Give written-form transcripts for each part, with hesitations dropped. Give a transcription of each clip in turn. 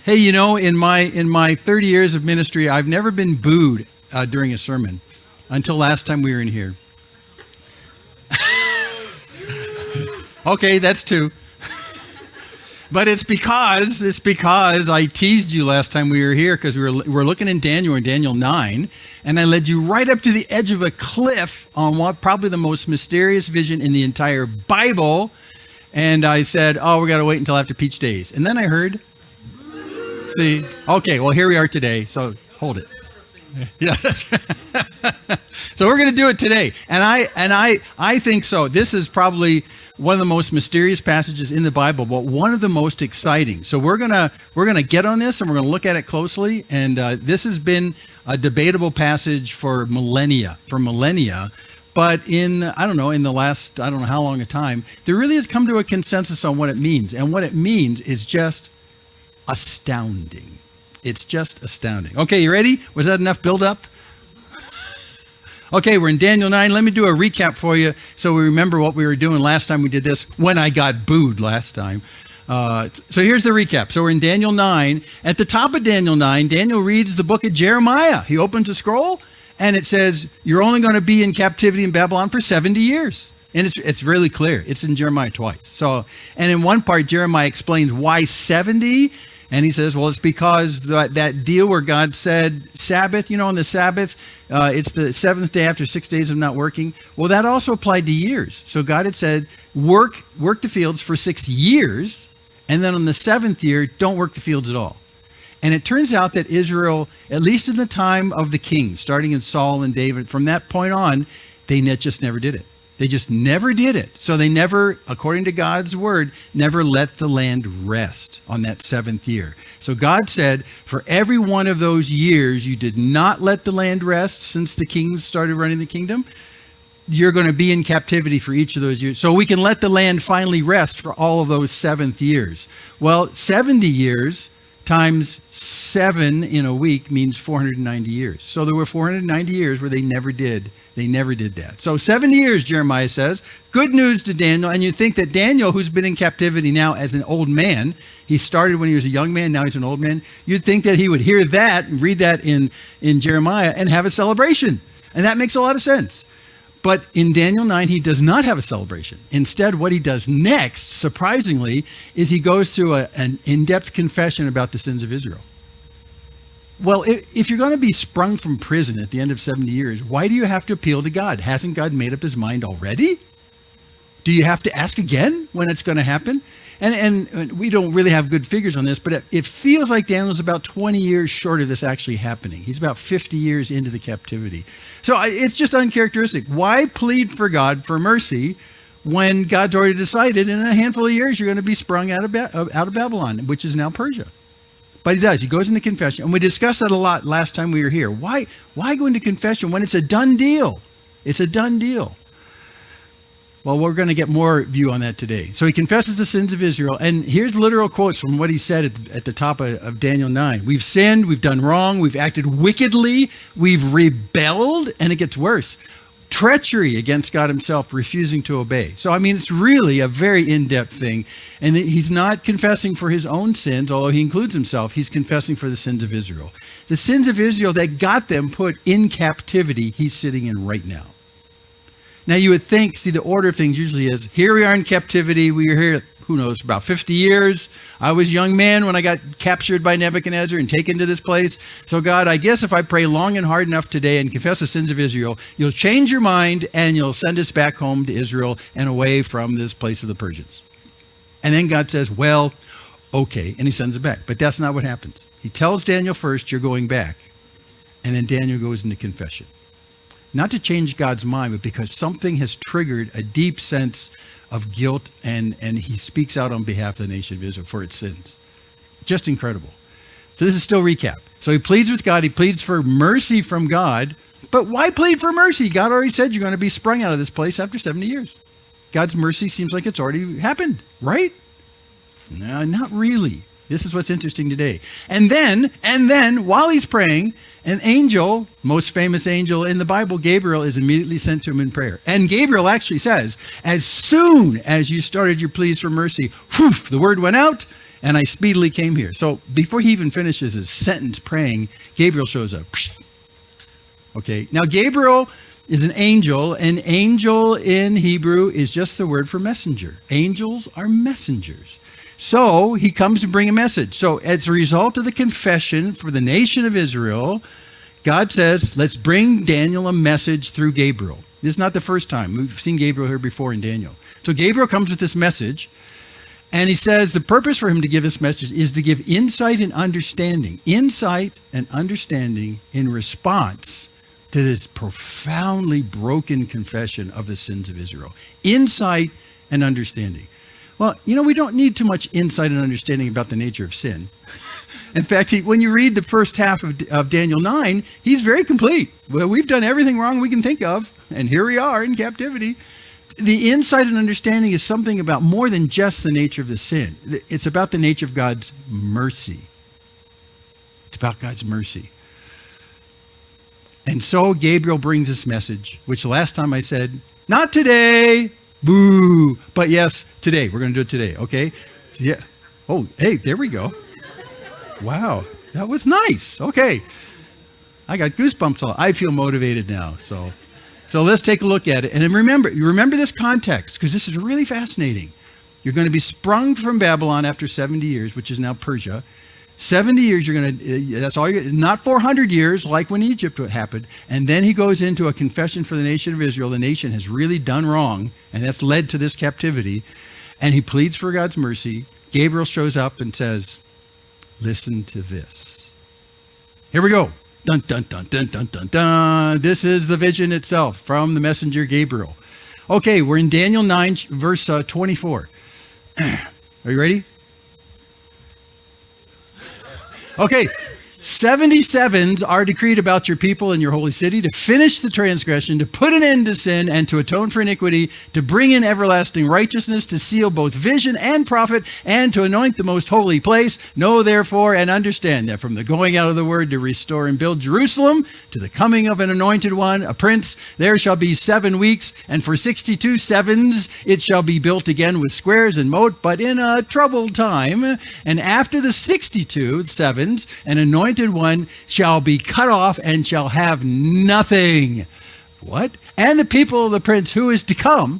Hey, in my 30 years of ministry, I've never been booed during a sermon until last time we were in here. Okay, that's two. But it's because I teased you last time we were here, because we're looking in Daniel 9, and I led you right up to the edge of a cliff on what probably the most mysterious vision in the entire Bible. And I said, we got to wait until after Peach Days. And then I heard, see, okay, well, here we are today, so hold it. Yeah, that's right. So we're going to do it today. And I think so. This is probably one of the most mysterious passages in the Bible, but one of the most exciting. So we're gonna get on this, and we're gonna look at it closely. And this has been a debatable passage for millennia. But in the last, I don't know how long a time, there really has come to a consensus on what it means. And what it means is just astounding. It's just astounding. Okay, you ready? Was that enough build up? Okay, we're in Daniel 9. Let me do a recap for you so we remember what we were doing last time we did this, when I got booed last time. So here's the recap. So we're in Daniel 9. At the top of Daniel 9, Daniel reads the book of Jeremiah. He opens a scroll, and it says, you're only going to be in captivity in Babylon for 70 years. And it's really clear. It's in Jeremiah twice. So, and in one part, Jeremiah explains why 70. And he says, well, it's because that deal where God said Sabbath, on the Sabbath, it's the seventh day after 6 days of not working. Well, that also applied to years. So God had said, work the fields for 6 years. And then on the seventh year, don't work the fields at all. And it turns out that Israel, at least in the time of the kings, starting in Saul and David, from that point on, they just never did it. They just never did it. So they never, according to God's word, never let the land rest on that seventh year. So God said, for every one of those years you did not let the land rest since the kings started running the kingdom, you're going to be in captivity for each of those years. So we can let the land finally rest for all of those seventh years. Well, 70 years times 7 in a week means 490 years. So there were 490 years where they never did that. So 70 years, Jeremiah says. Good news to Daniel. And you think that Daniel, who's been in captivity now as an old man, he started when he was a young man, now he's an old man. You'd think that he would hear that and read that in Jeremiah and have a celebration. And that makes a lot of sense. But in Daniel 9, he does not have a celebration. Instead, what he does next, surprisingly, is he goes through an in-depth confession about the sins of Israel. Well, if you're going to be sprung from prison at the end of 70 years, why do you have to appeal to God? Hasn't God made up his mind already? Do you have to ask again when it's going to happen? And we don't really have good figures on this, but it feels like Daniel's about 20 years short of this actually happening. He's about 50 years into the captivity. So it's just uncharacteristic. Why plead for God for mercy when God's already decided in a handful of years you're going to be sprung out of Babylon, which is now Persia? But he does. He goes into confession. And we discussed that a lot last time we were here. Why go into confession when it's a done deal? It's a done deal. Well, we're going to get more view on that today. So he confesses the sins of Israel. And here's literal quotes from what he said at the top of Daniel 9. We've sinned. We've done wrong. We've acted wickedly. We've rebelled. And it gets worse. Treachery against God himself, refusing to obey. So, it's really a very in-depth thing. And he's not confessing for his own sins, although he includes himself. He's confessing for the sins of Israel. The sins of Israel that got them put in captivity, he's sitting in right now. Now, you would think, the order of things usually is, here we are in captivity. We were here, who knows, about 50 years. I was a young man when I got captured by Nebuchadnezzar and taken to this place. So God, I guess if I pray long and hard enough today and confess the sins of Israel, you'll change your mind and you'll send us back home to Israel and away from this place of the Persians. And then God says, well, okay, and he sends it back. But that's not what happens. He tells Daniel first, you're going back. And then Daniel goes into confession. Not to change God's mind, but because something has triggered a deep sense of guilt, and he speaks out on behalf of the nation of Israel for its sins. Just incredible. So this is still recap. So he pleads with God. He pleads for mercy from God. But why plead for mercy? God already said you're going to be sprung out of this place after 70 years. God's mercy seems like it's already happened, right? No, not really. This is what's interesting today. And then, while he's praying, an angel, most famous angel in the Bible, Gabriel, is immediately sent to him in prayer. And Gabriel actually says, as soon as you started your pleas for mercy, whoof, the word went out, and I speedily came here. So before he even finishes his sentence praying, Gabriel shows up. Okay, now Gabriel is an angel. An angel in Hebrew is just the word for messenger. Angels are messengers. So he comes to bring a message. So as a result of the confession for the nation of Israel, God says, let's bring Daniel a message through Gabriel. This is not the first time. We've seen Gabriel here before in Daniel. So Gabriel comes with this message, and he says the purpose for him to give this message is to give insight and understanding. Insight and understanding in response to this profoundly broken confession of the sins of Israel. Insight and understanding. Well, we don't need too much insight and understanding about the nature of sin. In fact, when you read the first half of Daniel 9, he's very complete. Well, we've done everything wrong we can think of, and here we are in captivity. The insight and understanding is something about more than just the nature of the sin. It's about the nature of God's mercy. It's about God's mercy. And so Gabriel brings this message, which the last time I said, not today, boo, but yes, today. We're going to do it today, okay? Yeah. Oh, hey, there we go. Wow, that was nice. Okay. I got goosebumps. I feel motivated now. So let's take a look at it. And then remember this context, because this is really fascinating. You're going to be sprung from Babylon after 70 years, which is now Persia. 70 years, that's all not 400 years like when Egypt happened. And then he goes into a confession for the nation of Israel. The nation has really done wrong, and that's led to this captivity. And he pleads for God's mercy. Gabriel shows up and says, listen to this. Here we go. Dun, dun, dun, dun, dun, dun, dun. This is the vision itself from the messenger Gabriel. Okay, we're in Daniel 9, verse 24. Are you ready? Okay, 77s are decreed about your people and your holy city to finish the transgression, to put an end to sin, and to atone for iniquity, to bring in everlasting righteousness, to seal both vision and prophet, and to anoint the most holy place. Know therefore and understand that from the going out of the word to restore and build Jerusalem, to the coming of an anointed one, a prince, there shall be 7 weeks, and for 62 sevens it shall be built again with squares and moat, but in a troubled time. And after the 62 sevens, an anointed one shall be cut off and shall have nothing. What? And the people of the prince who is to come,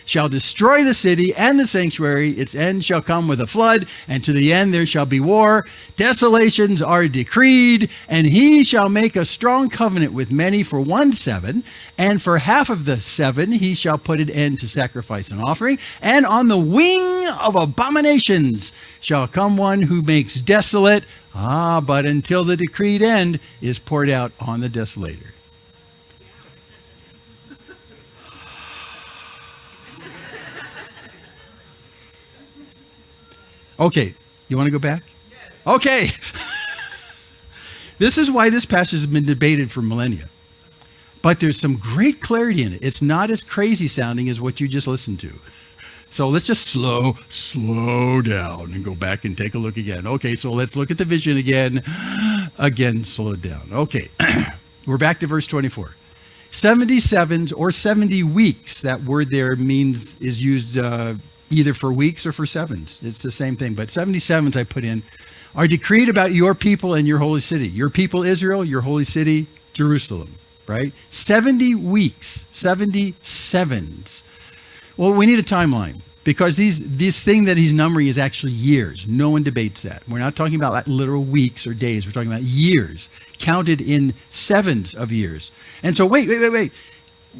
shall destroy the city and the sanctuary. Its end shall come with a flood, and to the end there shall be war. Desolations are decreed, and he shall make a strong covenant with many for 1 7, and for half of the 7 he shall put an end to sacrifice and offering. And on the wing of abominations shall come one who makes desolate, but until the decreed end is poured out on the desolator. Okay, you want to go back? Yes. Okay. This is why this passage has been debated for millennia. But there's some great clarity in it. It's not as crazy sounding as what you just listened to. So let's just slow down and go back and take a look again. Okay, so let's look at the vision again. Again, slow down. Okay, we're back to verse 24. 77s or 70 weeks, that word there is used either for weeks or for sevens. It's the same thing. But 77s I put in are decreed about your people and your holy city. Your people Israel, your holy city Jerusalem, right? 70 weeks, 77s. Well, we need a timeline because this thing that he's numbering is actually years. No one debates that. We're not talking about like literal weeks or days. We're talking about years counted in sevens of years. And so wait.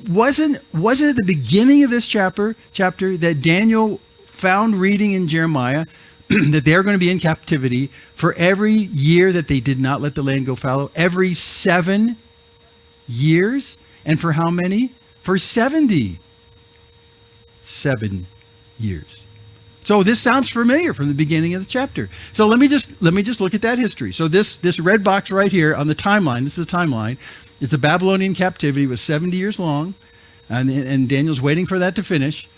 Wasn't it the beginning of this chapter that Daniel found reading in Jeremiah that they're going to be in captivity for every year that they did not let the land go fallow? Every 7 years. And for how many? For 77 years. So this sounds familiar from the beginning of the chapter. So let me just look at that history. So this red box right here on the timeline, this is the timeline. It's the Babylonian captivity. It was 70 years long, and Daniel's waiting for that to finish.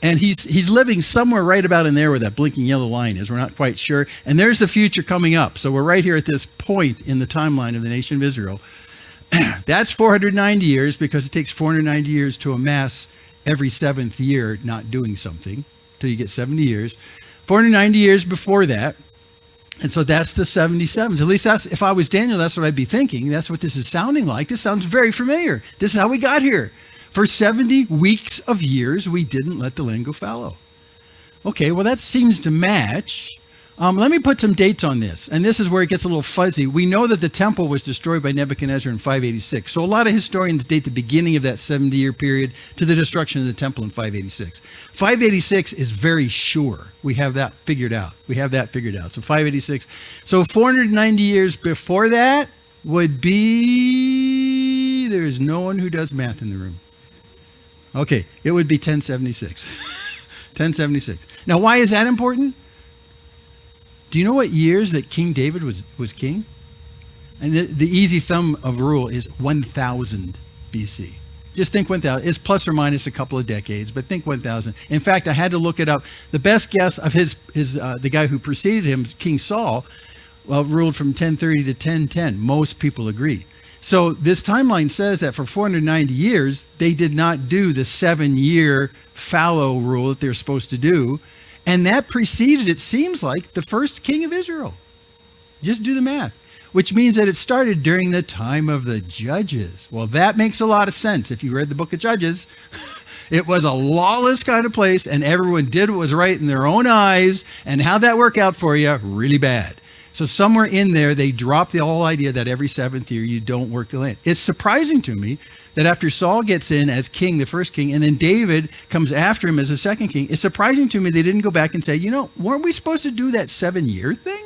And he's living somewhere right about in there where that blinking yellow line is. We're not quite sure. And there's the future coming up. So we're right here at this point in the timeline of the nation of Israel. That's 490 years because it takes 490 years to amass every 7th year not doing something till you get 70 years. 490 years before that. And so that's the 77s. At least that's, if I was Daniel, that's what I'd be thinking. That's what this is sounding like. This sounds very familiar. This is how we got here. For 70 weeks of years, we didn't let the land go fallow. Okay, well, that seems to match. Let me put some dates on this. And this is where it gets a little fuzzy. We know that the temple was destroyed by Nebuchadnezzar in 586. So a lot of historians date the beginning of that 70-year period to the destruction of the temple in 586. 586 is very sure. We have that figured out. So 586. So 490 years before that would be, there's no one who does math in the room. Okay, it would be 1076. 1076. Now, why is that important? Do you know what years that King David was king? And the easy thumb of rule is 1000 BC. Just think 1000. It's plus or minus a couple of decades, but think 1000. In fact, I had to look it up. The best guess of the guy who preceded him, King Saul, ruled from 1030 to 1010. Most people agree. So this timeline says that for 490 years, they did not do the 7-year fallow rule that they're supposed to do. And that preceded, it seems like, the first king of Israel. Just do the math. Which means that it started during the time of the judges. Well, that makes a lot of sense. If you read the book of Judges, it was a lawless kind of place, and everyone did what was right in their own eyes. And how'd that work out for you? Really bad. So somewhere in there, they dropped the whole idea that every 7th year you don't work the land. It's surprising to me that after Saul gets in as king, the first king, and then David comes after him as the second king, it's surprising to me they didn't go back and say, weren't we supposed to do that 7-year thing?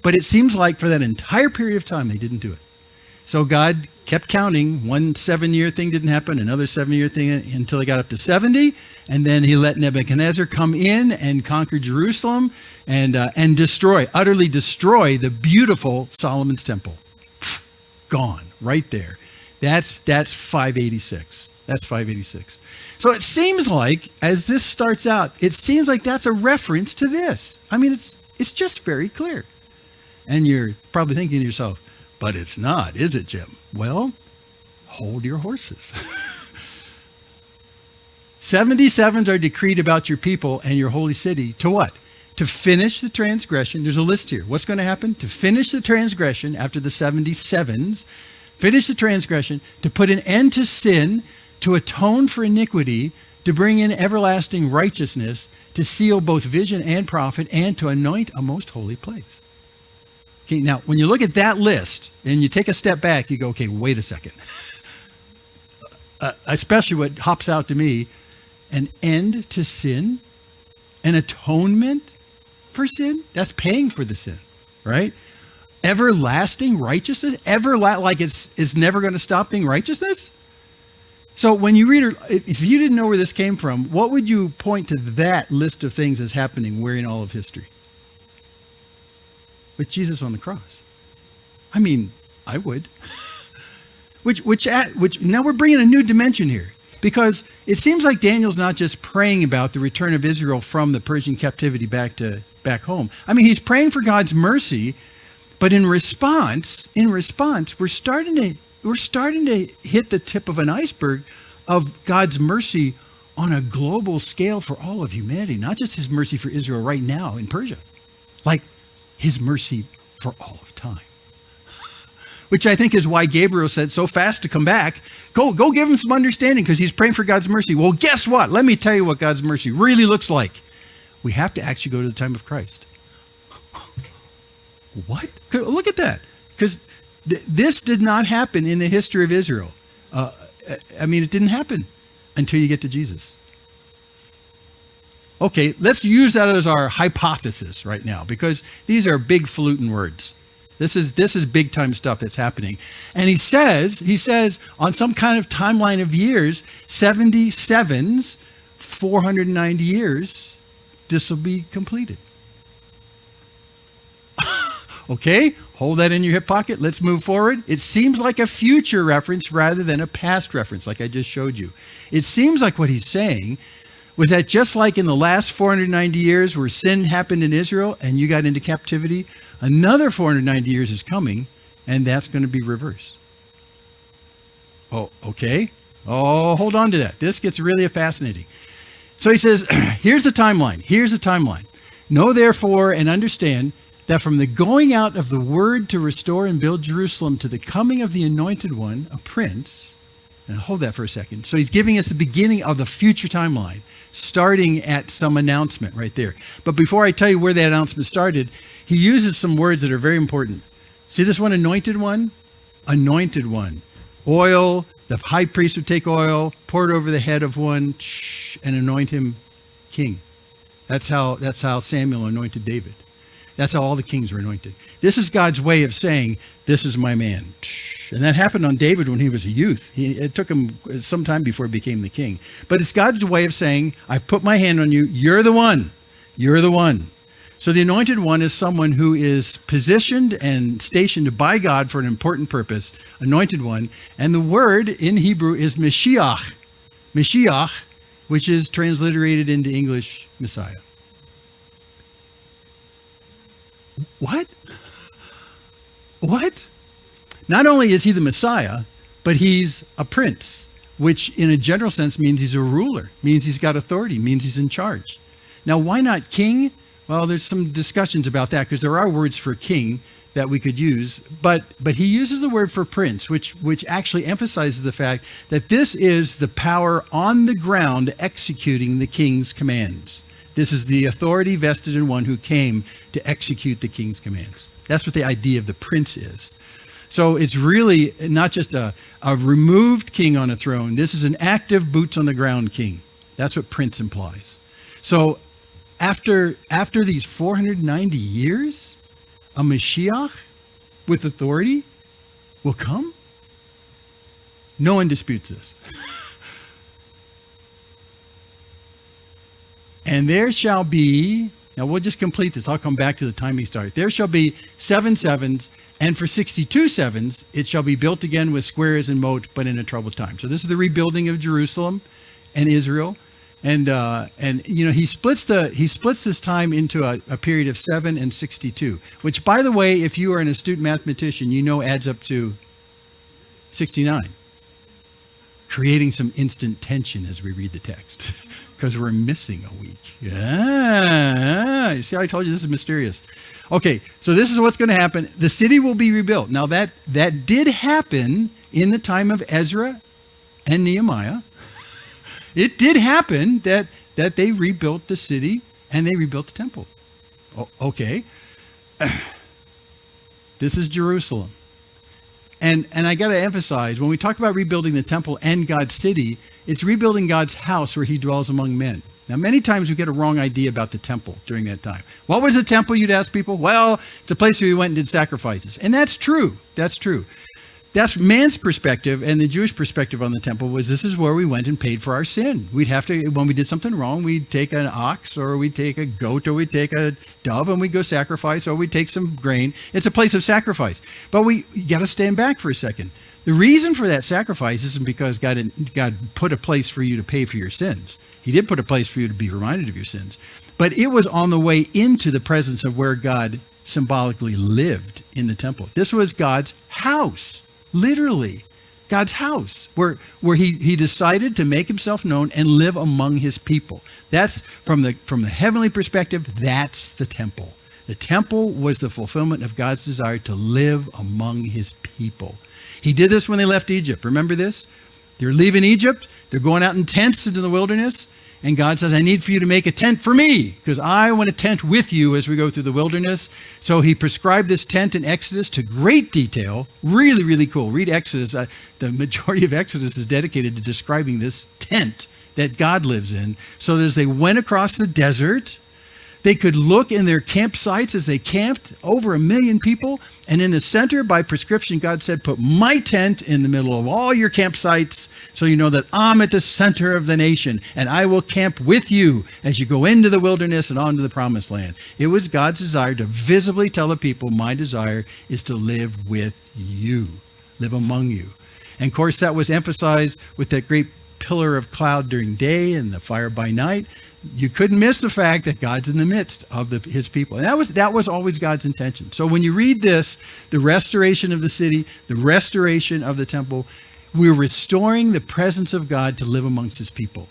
But it seems like for that entire period of time, they didn't do it. So God kept counting. One 7-year thing didn't happen, another 7-year thing until he got up to 70. And then he let Nebuchadnezzar come in and conquer Jerusalem and utterly destroy the beautiful Solomon's temple. Gone, right there. That's 586. That's 586. So it seems like, as this starts out, it seems like that's a reference to this. I mean, it's just very clear. And you're probably thinking to yourself, but it's not, is it, Jim? Well, hold your horses. 77s are decreed about your people and your holy city to what? To finish the transgression. There's a list here. What's going to happen? To finish the transgression after the 77s. Finish the transgression, to put an end to sin, to atone for iniquity, to bring in everlasting righteousness, to seal both vision and prophet, and to anoint a most holy place. Okay, now, when you look at that list, and you take a step back, you go, okay, wait a second. Especially what hops out to me, an end to sin, an atonement for sin, that's paying for the sin, right? Everlasting righteousness, like it's never going to stop being righteousness. So when you read, if you didn't know where this came from, what would you point to that list of things as happening where in all of history? With Jesus on the cross. I mean, I would. Which now we're bringing a new dimension here, because it seems like Daniel's not just praying about the return of Israel from the Persian captivity back home. I mean, he's praying for God's mercy. But in response, we're starting to hit the tip of an iceberg of God's mercy on a global scale for all of humanity, not just his mercy for Israel right now in Persia, like his mercy for all of time. Which I think is why Gabriel said so fast to come back, go give him some understanding, because he's praying for God's mercy. Well, guess what? Let me tell you what God's mercy really looks like. We have to actually go to the time of Christ. What? Look at that. Because this did not happen in the history of Israel. It didn't happen until you get to Jesus. Okay, let's use that as our hypothesis right now, because these are big falutin words. This is big time stuff that's happening. And he says on some kind of timeline of years, 77s, 490 years, this will be completed. Okay, hold that in your hip pocket. Let's move forward. It seems like a future reference rather than a past reference, like I just showed you. It seems like what he's saying was that just like in the last 490 years where sin happened in Israel and you got into captivity, another 490 years is coming, and that's going to be reversed. Oh, okay. Oh, hold on to that. This gets really fascinating. So he says, here's the timeline. Know therefore and understand that from the going out of the word to restore and build Jerusalem to the coming of the anointed one, a prince, and hold that for a second. So he's giving us the beginning of the future timeline, starting at some announcement right there. But before I tell you where that announcement started, he uses some words that are very important. See this one, anointed one? Anointed one. Oil, the high priest would take oil, pour it over the head of one, and anoint him king. That's how Samuel anointed David. That's how all the kings were anointed. This is God's way of saying, this is my man. And that happened on David when he was a youth. It took him some time before he became the king. But it's God's way of saying, I've put my hand on you. You're the one. You're the one. So the anointed one is someone who is positioned and stationed by God for an important purpose. Anointed one. And the word in Hebrew is Mashiach. Mashiach, which is transliterated into English, Messiah. What? What? Not only is he the Messiah, but he's a prince, which in a general sense means he's a ruler, means he's got authority, means he's in charge. Now, why not king? Well, there's some discussions about that because there are words for king that we could use, but he uses the word for prince, which actually emphasizes the fact that this is the power on the ground executing the king's commands. This is the authority vested in one who came to execute the king's commands. That's what the idea of the prince is. So it's really not just a removed king on a throne. This is an active, boots on the ground king. That's what prince implies. So after these 490 years, a Mashiach with authority will come? No one disputes this. And there shall be, now we'll just complete this. I'll come back to the time he started. There shall be 7 sevens, and for 62 sevens, it shall be built again with squares and moat, but in a troubled time. So this is the rebuilding of Jerusalem and Israel. And you know, he splits this time into a period of 7 and 62, which, by the way, if you are an astute mathematician, you know adds up to 69. Creating some instant tension as we read the text. Because we're missing a week. Yeah. You see how I told you this is mysterious? Okay, so this is what's going to happen. The city will be rebuilt. Now that did happen in the time of Ezra and Nehemiah. It did happen that they rebuilt the city and they rebuilt the temple. Okay. This is Jerusalem. And I got to emphasize, when we talk about rebuilding the temple and God's city, it's rebuilding God's house where he dwells among men. Now, many times we get a wrong idea about the temple during that time. What was the temple, you'd ask people? Well, it's a place where we went and did sacrifices. And that's true. That's true. That's man's perspective, and the Jewish perspective on the temple was this is where we went and paid for our sin. We'd have to, when we did something wrong, we'd take an ox, or we'd take a goat, or we'd take a dove, and we'd go sacrifice, or we'd take some grain. It's a place of sacrifice. But we got to stand back for a second. The reason for that sacrifice isn't because God put a place for you to pay for your sins. He did put a place for you to be reminded of your sins. But it was on the way into the presence of where God symbolically lived in the temple. This was God's house. Literally, God's house, where he decided to make himself known and live among his people. That's from the heavenly perspective, that's the temple. The temple was the fulfillment of God's desire to live among his people. He did this when they left Egypt. Remember this? They're leaving Egypt. They're going out in tents into the wilderness. And God says, I need for you to make a tent for me because I want a tent with you as we go through the wilderness. So he prescribed this tent in Exodus to great detail. Really, really cool. Read Exodus. The majority of Exodus is dedicated to describing this tent that God lives in. So that as they went across the desert, they could look in their campsites as they camped, over 1 million people. And in the center, by prescription, God said, put my tent in the middle of all your campsites so you know that I'm at the center of the nation and I will camp with you as you go into the wilderness and on to the promised land. It was God's desire to visibly tell the people, my desire is to live with you, live among you. And of course, that was emphasized with that great pillar of cloud during day and the fire by night. You couldn't miss the fact that God's in the midst of his people. And that was always God's intention. So when you read this, the restoration of the city, the restoration of the temple, we're restoring the presence of God to live amongst his people.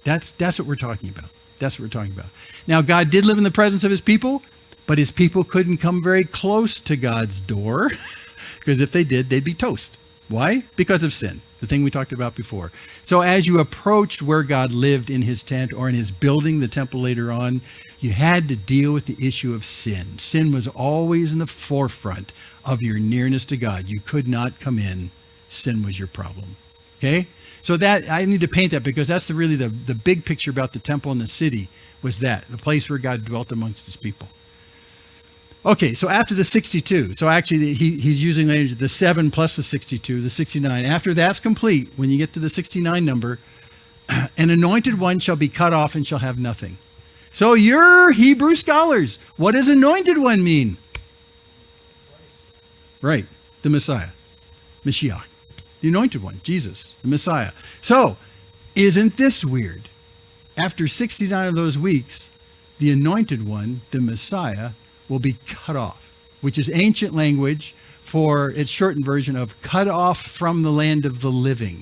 That's what we're talking about. That's what we're talking about. Now, God did live in the presence of his people, but his people couldn't come very close to God's door because if they did, they'd be toast. Why? Because of sin, the thing we talked about before. So as you approached where God lived in his tent or in his building, the temple later on, you had to deal with the issue of sin. Sin was always in the forefront of your nearness to God. You could not come in. Sin was your problem. Okay? So that I need to paint that because that's really the big picture about the temple and the city was that, the place where God dwelt amongst his people. Okay, so after the 62, so actually he's using the 7 plus the 62, the 69. After that's complete, when you get to the 69 number, an anointed one shall be cut off and shall have nothing. So you're Hebrew scholars. What does anointed one mean? Right, the Messiah, Mashiach, the anointed one, Jesus, the Messiah. So, isn't this weird? After 69 of those weeks, the anointed one, the Messiah, will be cut off, which is ancient language for its shortened version of cut off from the land of the living.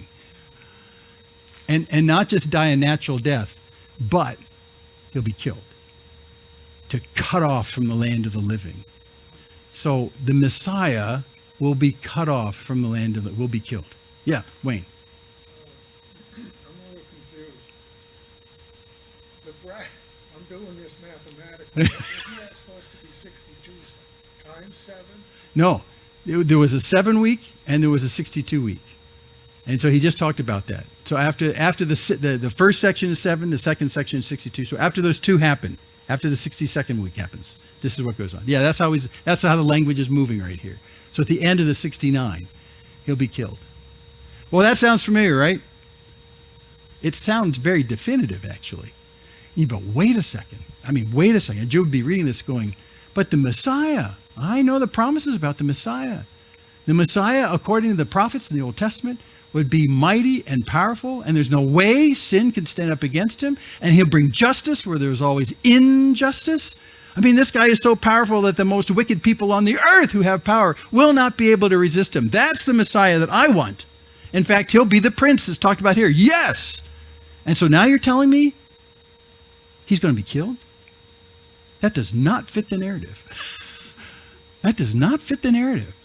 And not just die a natural death, but he'll be killed. To cut off from the land of the living. So the Messiah will be cut off from the land of the, will be killed. Yeah, Wayne. I'm a little confused. I'm doing this mathematically. Isn't that supposed to be 62 times 7? No, there was a 7 week and there was a 62 week. And so he just talked about that. So after the first section is 7, the second section is 62. So after those two happen, after the 62nd week happens, this is what goes on. Yeah, that's how the language is moving right here. So at the end of the 69, he'll be killed. Well, that sounds familiar, right? It sounds very definitive, actually. But wait a second. Wait a second. A Jew would be reading this going, but the Messiah, I know the promises about the Messiah. The Messiah, according to the prophets in the Old Testament, would be mighty and powerful, and there's no way sin can stand up against him, and he'll bring justice where there's always injustice. This guy is so powerful that the most wicked people on the earth who have power will not be able to resist him. That's the Messiah that I want. In fact, he'll be the prince that's talked about here. Yes! And so now you're telling me he's going to be killed? That does not fit the narrative. That does not fit the narrative.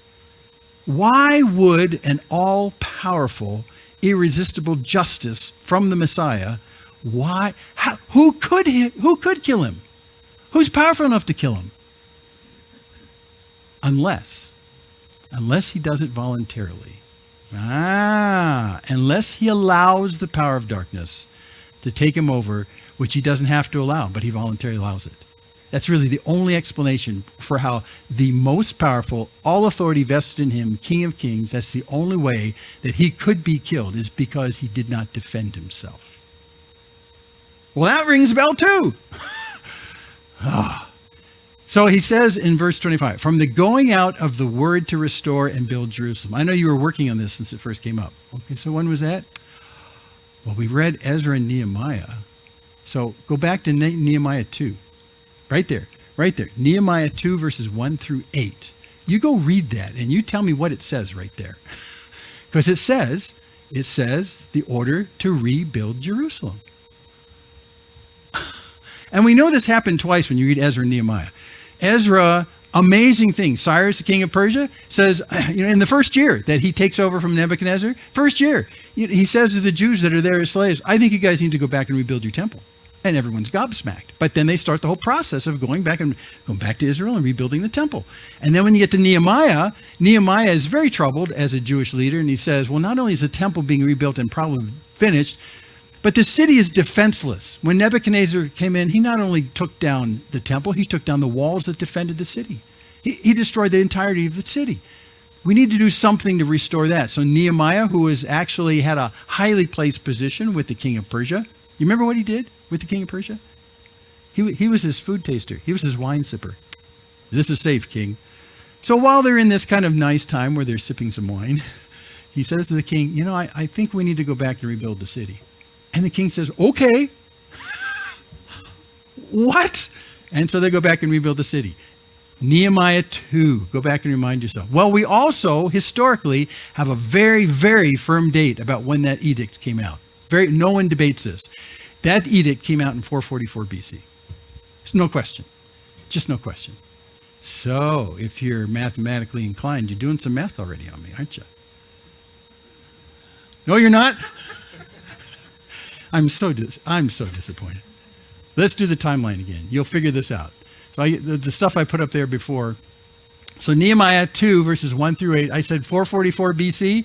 Why would an all-powerful, irresistible justice from the Messiah, who could kill him? Who's powerful enough to kill him? Unless he does it voluntarily. Unless he allows the power of darkness to take him over, which he doesn't have to allow, but he voluntarily allows it. That's really the only explanation for how the most powerful, all authority vested in him, King of Kings, that's the only way that he could be killed is because he did not defend himself. Well, that rings a bell too. So he says in verse 25, from the going out of the word to restore and build Jerusalem. I know you were working on this since it first came up. Okay, so when was that? Well, we read Ezra and Nehemiah. So go back to Nehemiah 2. Right there. Nehemiah 2 verses 1 through 8. You go read that and you tell me what it says right there. Because it says the order to rebuild Jerusalem. And we know this happened twice when you read Ezra and Nehemiah. Ezra, amazing thing. Cyrus, the king of Persia, says, in the first year that he takes over from Nebuchadnezzar, first year, he says to the Jews that are there as slaves, I think you guys need to go back and rebuild your temple. And everyone's gobsmacked. But then they start the whole process of going back to Israel and rebuilding the temple. And then when you get to Nehemiah is very troubled as a Jewish leader. And he says, well, not only is the temple being rebuilt and probably finished, but the city is defenseless. When Nebuchadnezzar came in, he not only took down the temple, he took down the walls that defended the city. He destroyed the entirety of the city. We need to do something to restore that. So Nehemiah, who actually had a highly placed position with the king of Persia, you remember what he did with the king of Persia? He was his food taster. He was his wine sipper. This is safe, king. So while they're in this kind of nice time where they're sipping some wine, he says to the king, I think we need to go back and rebuild the city. And the king says, okay. What? And so they go back and rebuild the city. Nehemiah 2. Go back and remind yourself. Well, we also, historically, have a very, very firm date about when that edict came out. No one debates this. That edict came out in 444 BC. It's no question. Just no question. So, if you're mathematically inclined, you're doing some math already on me, aren't you? No, you're not? I'm so disappointed. Let's do the timeline again. You'll figure this out. So the stuff I put up there before. So Nehemiah 2, verses 1 through 8, I said 444 BC.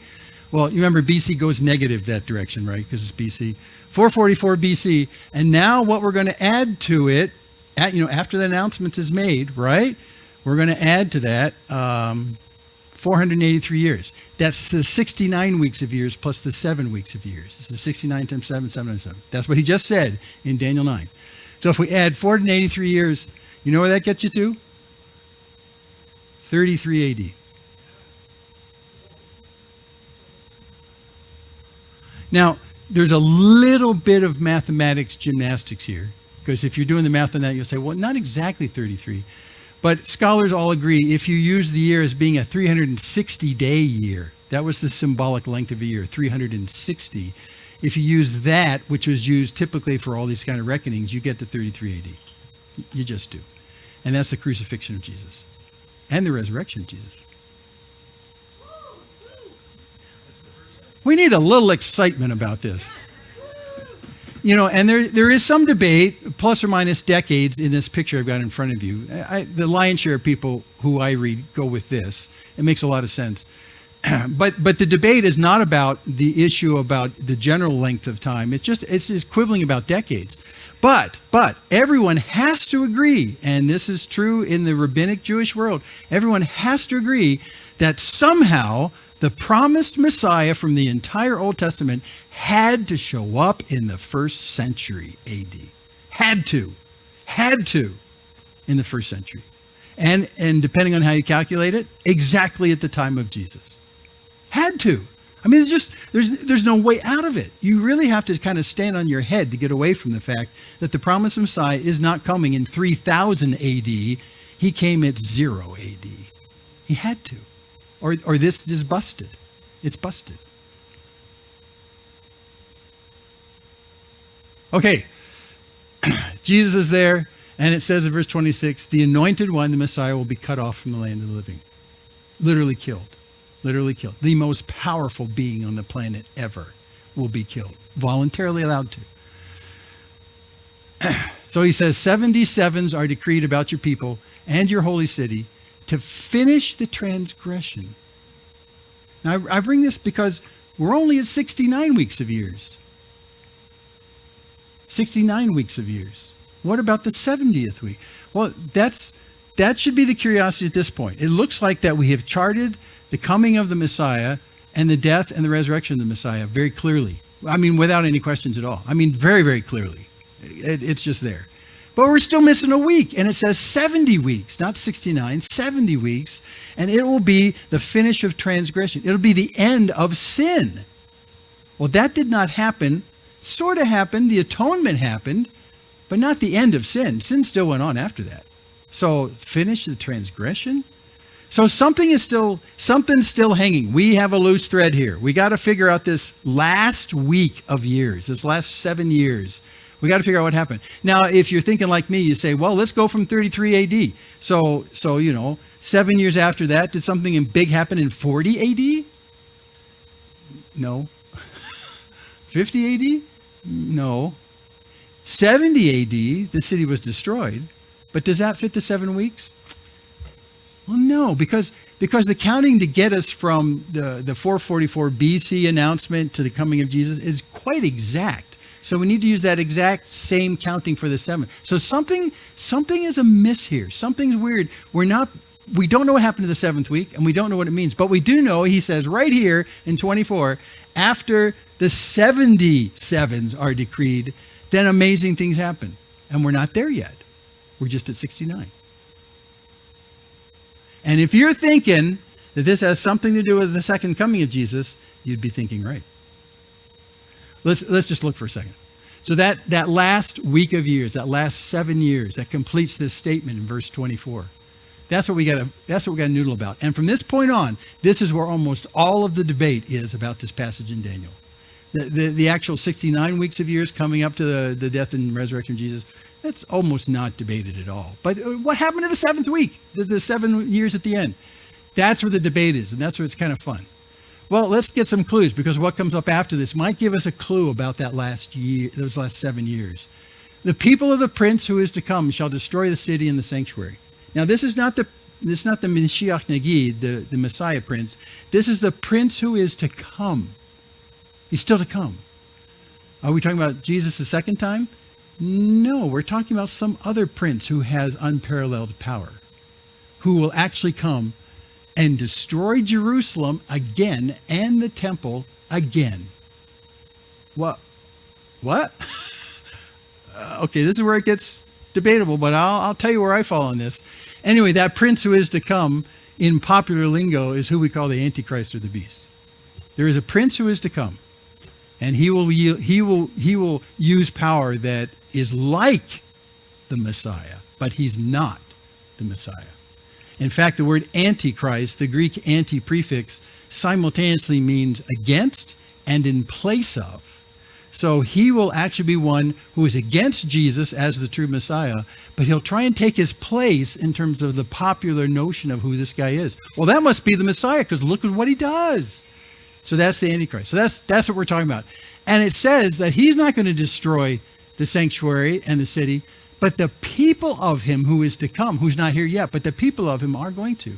Well, you remember BC goes negative that direction, right? Because it's BC. 444 BC. And now what we're going to add to it, after the announcement is made, right? We're going to add to that 483 years. That's the 69 weeks of years plus the 7 weeks of years. It's the 69 times 7, 707. That's what he just said in Daniel 9. So if we add 483 years, you know where that gets you to? 33 AD. Now, there's a little bit of mathematics gymnastics here, because if you're doing the math on that, you'll say, well, not exactly 33. But scholars all agree, if you use the year as being a 360-day year, that was the symbolic length of a year, 360. If you use that, which was used typically for all these kind of reckonings, you get to 33 AD. You just do. And that's the crucifixion of Jesus and the resurrection of Jesus. We need a little excitement about this. And there is some debate, plus or minus decades, in this picture I've got in front of you. The lion's share of people who I read go with this. It makes a lot of sense. But the debate is not about the issue about the general length of time. It's just quibbling about decades. But everyone has to agree, and this is true in the rabbinic Jewish world, everyone has to agree that somehow the promised Messiah from the entire Old Testament had to show up in the first century AD. Had to in the first century. And depending on how you calculate it, exactly at the time of Jesus. Had to. I mean, there's no way out of it. You really have to kind of stand on your head to get away from the fact that the promised Messiah is not coming in 3000 AD. He came at 0 AD. He had to. Or this is busted. It's busted. Okay. Jesus is there, and it says in verse 26, the anointed one, the Messiah, will be cut off from the land of the living. Literally killed. Literally killed. The most powerful being on the planet ever will be killed. Voluntarily allowed to. So he says, 77s are decreed about your people and your holy city to finish the transgression. Now, I bring this because we're only at 69 weeks of years. 69 weeks of years. What about the 70th week? Well, that should be the curiosity at this point. It looks like that we have charted the coming of the Messiah and the death and the resurrection of the Messiah very clearly. I mean, without any questions at all. I mean, very, very clearly. It's just there. But we're still missing a week, and it says 70 weeks, not 69, 70 weeks, and it will be the finish of transgression. It'll be the end of sin. Well, that did not happen. Sort of happened. The atonement happened, but not the end of sin. Sin still went on after that. So finish the transgression? So something's still hanging. We have a loose thread here. We got to figure out this last week of years, this last 7 years. We got to figure out what happened. Now, if you're thinking like me, you say, well, let's go from 33 AD. So 7 years after that, did something big happen in 40 AD? No. 50 AD? No. 70 AD, the city was destroyed. But does that fit the 7 weeks? Well, no, because the counting to get us from the 444 BC announcement to the coming of Jesus is quite exact. So we need to use that exact same counting for the 7th. So something is amiss here. Something's weird. We don't know what happened to the 7th week, and we don't know what it means. But we do know, he says right here in 24, after the 77s are decreed, then amazing things happen. And we're not there yet. We're just at 69. And if you're thinking that this has something to do with the second coming of Jesus, you'd be thinking right. Let's just look for a second. So that last week of years, that last 7 years, that completes this statement in verse 24. That's what we got to noodle about. And from this point on, this is where almost all of the debate is about this passage in Daniel. The actual 69 weeks of years coming up to the death and resurrection of Jesus, that's almost not debated at all. But what happened to the seventh week, the 7 years at the end? That's where the debate is, and that's where it's kind of fun. Well, let's get some clues, because what comes up after this might give us a clue about that last year, those last 7 years. The people of the prince who is to come shall destroy the city and the sanctuary. Now, this is not the Mashiach Nagid, the Messiah prince. This is the prince who is to come. He's still to come. Are we talking about Jesus the second time? No, we're talking about some other prince who has unparalleled power, who will actually come and destroy Jerusalem again and the temple again. What? Okay, this is where it gets debatable, but I'll tell you where I fall on this. Anyway, that prince who is to come in popular lingo is who we call the Antichrist or the beast. There is a prince who is to come, and he will use power that is like the Messiah, but he's not the Messiah. In fact, the word Antichrist, the Greek anti prefix, simultaneously means against and in place of. So he will actually be one who is against Jesus as the true Messiah, but he'll try and take his place in terms of the popular notion of who this guy is. Well, that must be the Messiah, because look at what he does. So that's the Antichrist. So that's what we're talking about. And it says that he's not going to destroy the sanctuary and the city, but the people of him who is to come, who's not here yet, but the people of him are going to.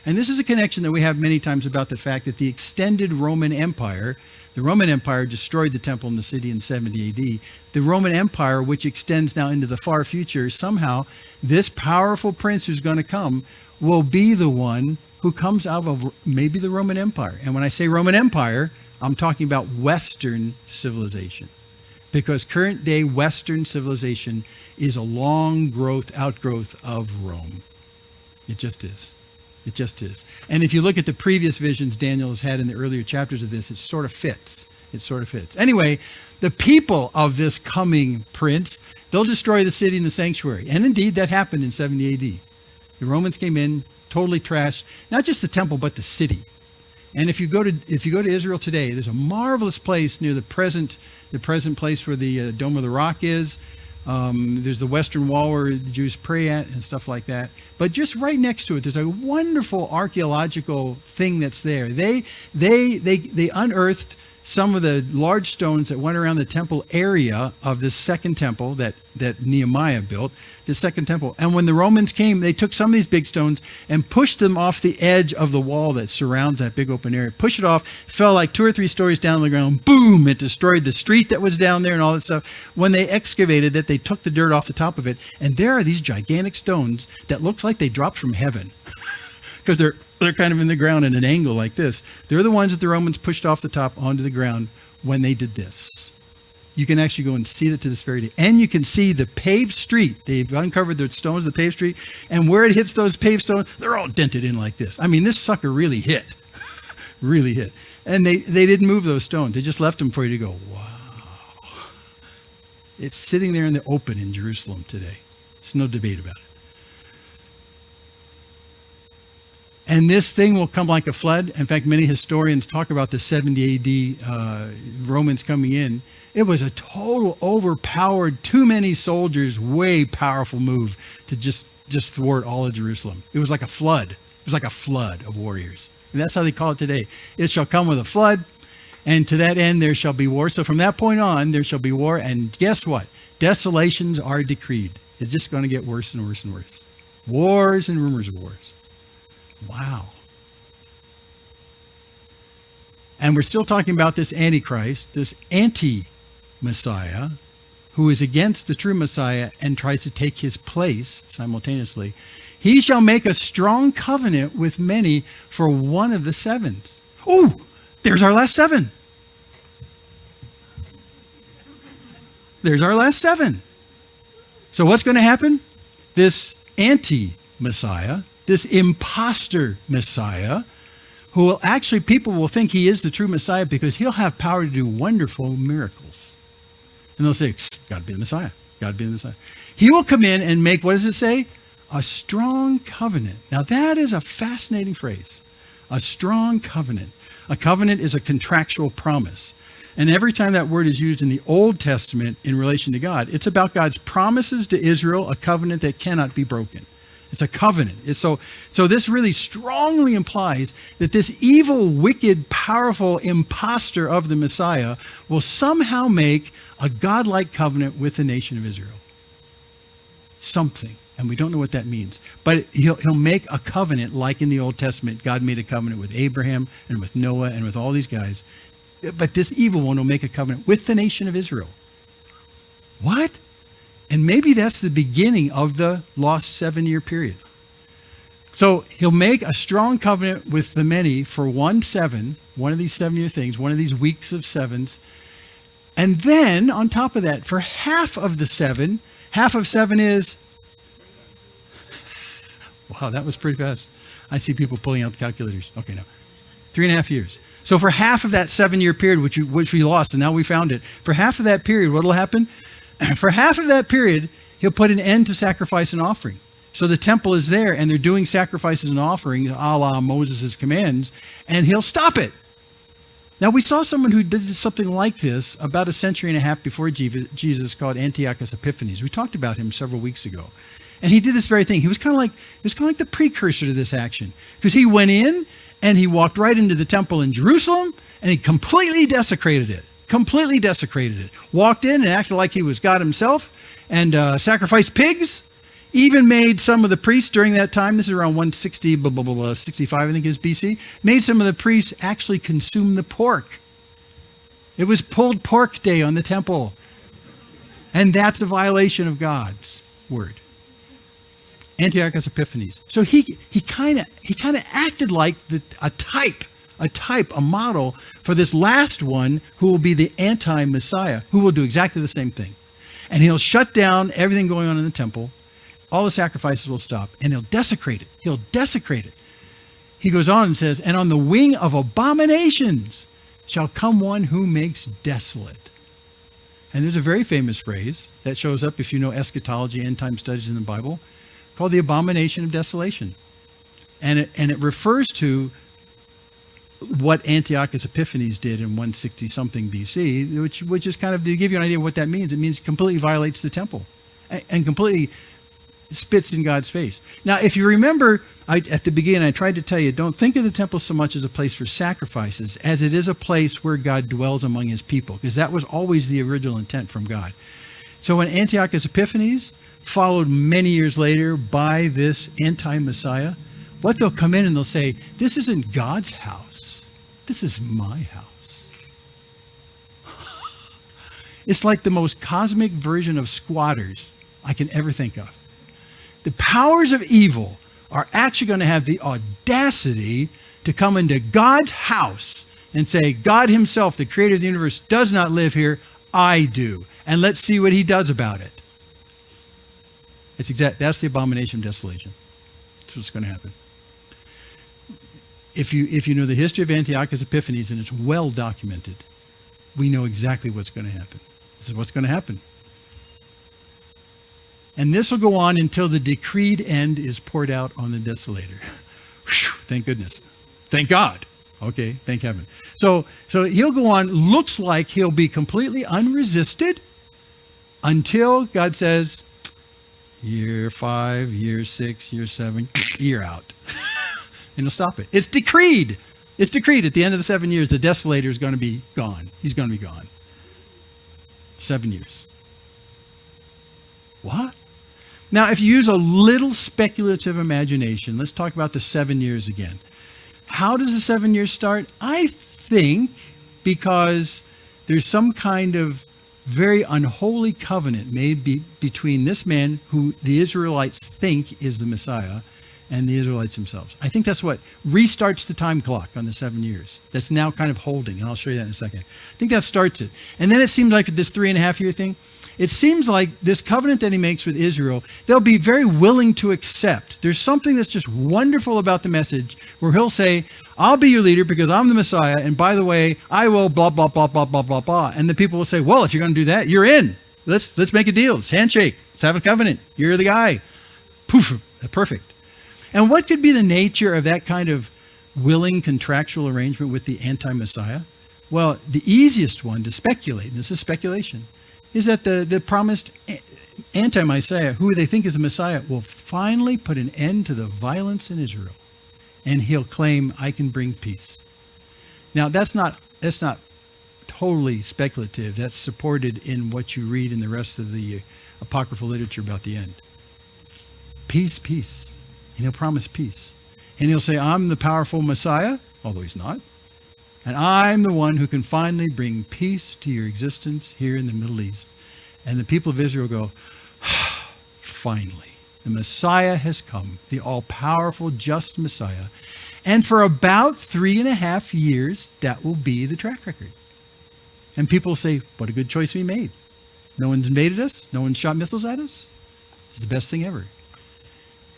And this is a connection that we have many times about the fact that the extended Roman Empire, the Roman Empire destroyed the temple and the city in 70 AD. The Roman Empire, which extends now into the far future, somehow this powerful prince who's going to come will be the one who comes out of maybe the Roman Empire. And when I say Roman Empire, I'm talking about Western civilization. Because current day Western civilization is a long outgrowth of Rome. It just is. It just is. And if you look at the previous visions Daniel has had in the earlier chapters of this, it sort of fits. It sort of fits. Anyway, the people of this coming prince, they'll destroy the city and the sanctuary. And indeed, that happened in 70 AD. The Romans came in, totally trashed, not just the temple, but the city. And if you go to Israel today, there's a marvelous place near the present place where the Dome of the Rock is. There's the Western Wall where the Jews pray at and stuff like that. But just right next to it, there's a wonderful archaeological thing that's there. They unearthed some of the large stones that went around the temple area of this second temple that Nehemiah built, the second temple. And when the Romans came, they took some of these big stones and pushed them off the edge of the wall that surrounds that big open area. Push it off, fell like 2 or 3 stories down on the ground. Boom! It destroyed the street that was down there and all that stuff. When they excavated it, they took the dirt off the top of it. And there are these gigantic stones that look like they dropped from heaven. Because they're kind of in the ground at an angle like this. They're the ones that the Romans pushed off the top onto the ground when they did this. You can actually go and see that to this very day. And you can see the paved street. They've uncovered the stones of the paved street. And where it hits those paved stones, they're all dented in like this. I mean, this sucker really hit. Really hit. And they didn't move those stones. They just left them for you to go, wow. It's sitting there in the open in Jerusalem today. There's no debate about it. And this thing will come like a flood. In fact, many historians talk about the 70 AD Romans coming in. It was a total overpowered, too many soldiers, way powerful move to just thwart all of Jerusalem. It was like a flood. It was like a flood of warriors. And that's how they call it today. It shall come with a flood, and to that end there shall be war. So from that point on, there shall be war. And guess what? Desolations are decreed. It's just going to get worse and worse and worse. Wars and rumors of wars. Wow. And we're still talking about this Antichrist, this anti-Messiah, who is against the true Messiah and tries to take his place simultaneously. He shall make a strong covenant with many for one of the sevens. Oh, there's our last 7. There's our last 7. So what's going to happen? This anti-Messiah, this imposter Messiah, who will actually, people will think he is the true Messiah because he'll have power to do wonderful miracles. And they'll say, got to be the Messiah. Got to be the Messiah. He will come in and make, what does it say? A strong covenant. Now that is a fascinating phrase. A strong covenant. A covenant is a contractual promise. And every time that word is used in the Old Testament in relation to God, it's about God's promises to Israel, a covenant that cannot be broken. It's a covenant. So this really strongly implies that this evil, wicked, powerful imposter of the Messiah will somehow make a godlike covenant with the nation of Israel. Something. And we don't know what that means. But he'll make a covenant like in the Old Testament. God made a covenant with Abraham and with Noah and with all these guys. But this evil one will make a covenant with the nation of Israel. What? And maybe that's the beginning of the lost 7-year period. So he'll make a strong covenant with the many for one of these 7-year things, one of these weeks of sevens. And then on top of that, for half of 7 is, wow, that was pretty fast. I see people pulling out the calculators. Okay, no, 3.5 years. So for half of that 7-year period, which we lost, and now we found it, for half of that period, what will happen? For half of that period, he'll put an end to sacrifice and offering. So the temple is there, and they're doing sacrifices and offerings, a la Moses' commands, and he'll stop it. Now, we saw someone who did something like this about 1.5 centuries before Jesus, called Antiochus Epiphanes. We talked about him several weeks ago. And he did this very thing. He was kind of like the precursor to this action. Because he went in, and he walked right into the temple in Jerusalem, and he completely desecrated it. Walked in and acted like he was God himself, and sacrificed pigs. Even made some of the priests during that time, this is around 160, 65 I think is BC, made some of the priests actually consume the pork. It was pulled pork day on the temple. And that's a violation of God's word. Antiochus Epiphanes. So he kind of acted like a model for this last one who will be the anti-Messiah, who will do exactly the same thing. And he'll shut down everything going on in the temple. All the sacrifices will stop, and he'll desecrate it. He goes on and says, and on the wing of abominations shall come one who makes desolate. And there's a very famous phrase that shows up if you know eschatology, end time studies in the Bible, called the abomination of desolation. And it refers to what Antiochus Epiphanes did in 160-something BC, which is kind of, to give you an idea of what that means, it means completely violates the temple and completely spits in God's face. Now, if you remember, at the beginning, I tried to tell you, don't think of the temple so much as a place for sacrifices as it is a place where God dwells among his people, because that was always the original intent from God. So when Antiochus Epiphanes, followed many years later by this anti-Messiah, what they'll come in and they'll say, this isn't God's house. This is my house. It's like the most cosmic version of squatters I can ever think of. The powers of evil are actually going to have the audacity to come into God's house and say, God himself, the creator of the universe, does not live here. I do. And let's see what he does about it. That's the abomination of desolation. That's what's going to happen. If you know the history of Antiochus Epiphanes, and it's well documented, we know exactly what's going to happen. This is what's going to happen. And this will go on until the decreed end is poured out on the desolator. Whew, thank goodness. Thank God. Okay, thank heaven. So he'll go on, looks like he'll be completely unresisted until God says, year 5, year 6, year 7, year out. And he'll stop it. It's decreed. It's decreed at the end of the 7 years, the desolator is going to be gone. He's going to be gone. 7 years. What? Now, if you use a little speculative imagination, let's talk about the 7 years again. How does the 7 years start? I think because there's some kind of very unholy covenant made between this man who the Israelites think is the Messiah and the Israelites themselves. I think that's what restarts the time clock on the 7 years. That's now kind of holding, and I'll show you that in a second. I think that starts it. And then it seems like this 3.5 year thing, it seems like this covenant that he makes with Israel, they'll be very willing to accept. There's something that's just wonderful about the message where he'll say, I'll be your leader because I'm the Messiah, and by the way, I will blah, blah, blah, blah, blah, blah, blah. And the people will say, well, if you're going to do that, you're in. Let's make a deal. Let's handshake. Let's have a covenant. You're the guy. Poof, perfect. And what could be the nature of that kind of willing contractual arrangement with the anti-Messiah? Well, the easiest one to speculate, and this is speculation, is that the promised anti-Messiah, who they think is the Messiah, will finally put an end to the violence in Israel. And he'll claim, I can bring peace. Now, that's not totally speculative. That's supported in what you read in the rest of the apocryphal literature about the end. Peace, peace. And he'll promise peace. And he'll say, I'm the powerful Messiah, although he's not. And I'm the one who can finally bring peace to your existence here in the Middle East. And the people of Israel go, finally, the Messiah has come, the all-powerful, just Messiah. And for about 3.5 years, that will be the track record. And people say, what a good choice we made. No one's invaded us. No one's shot missiles at us. It's the best thing ever.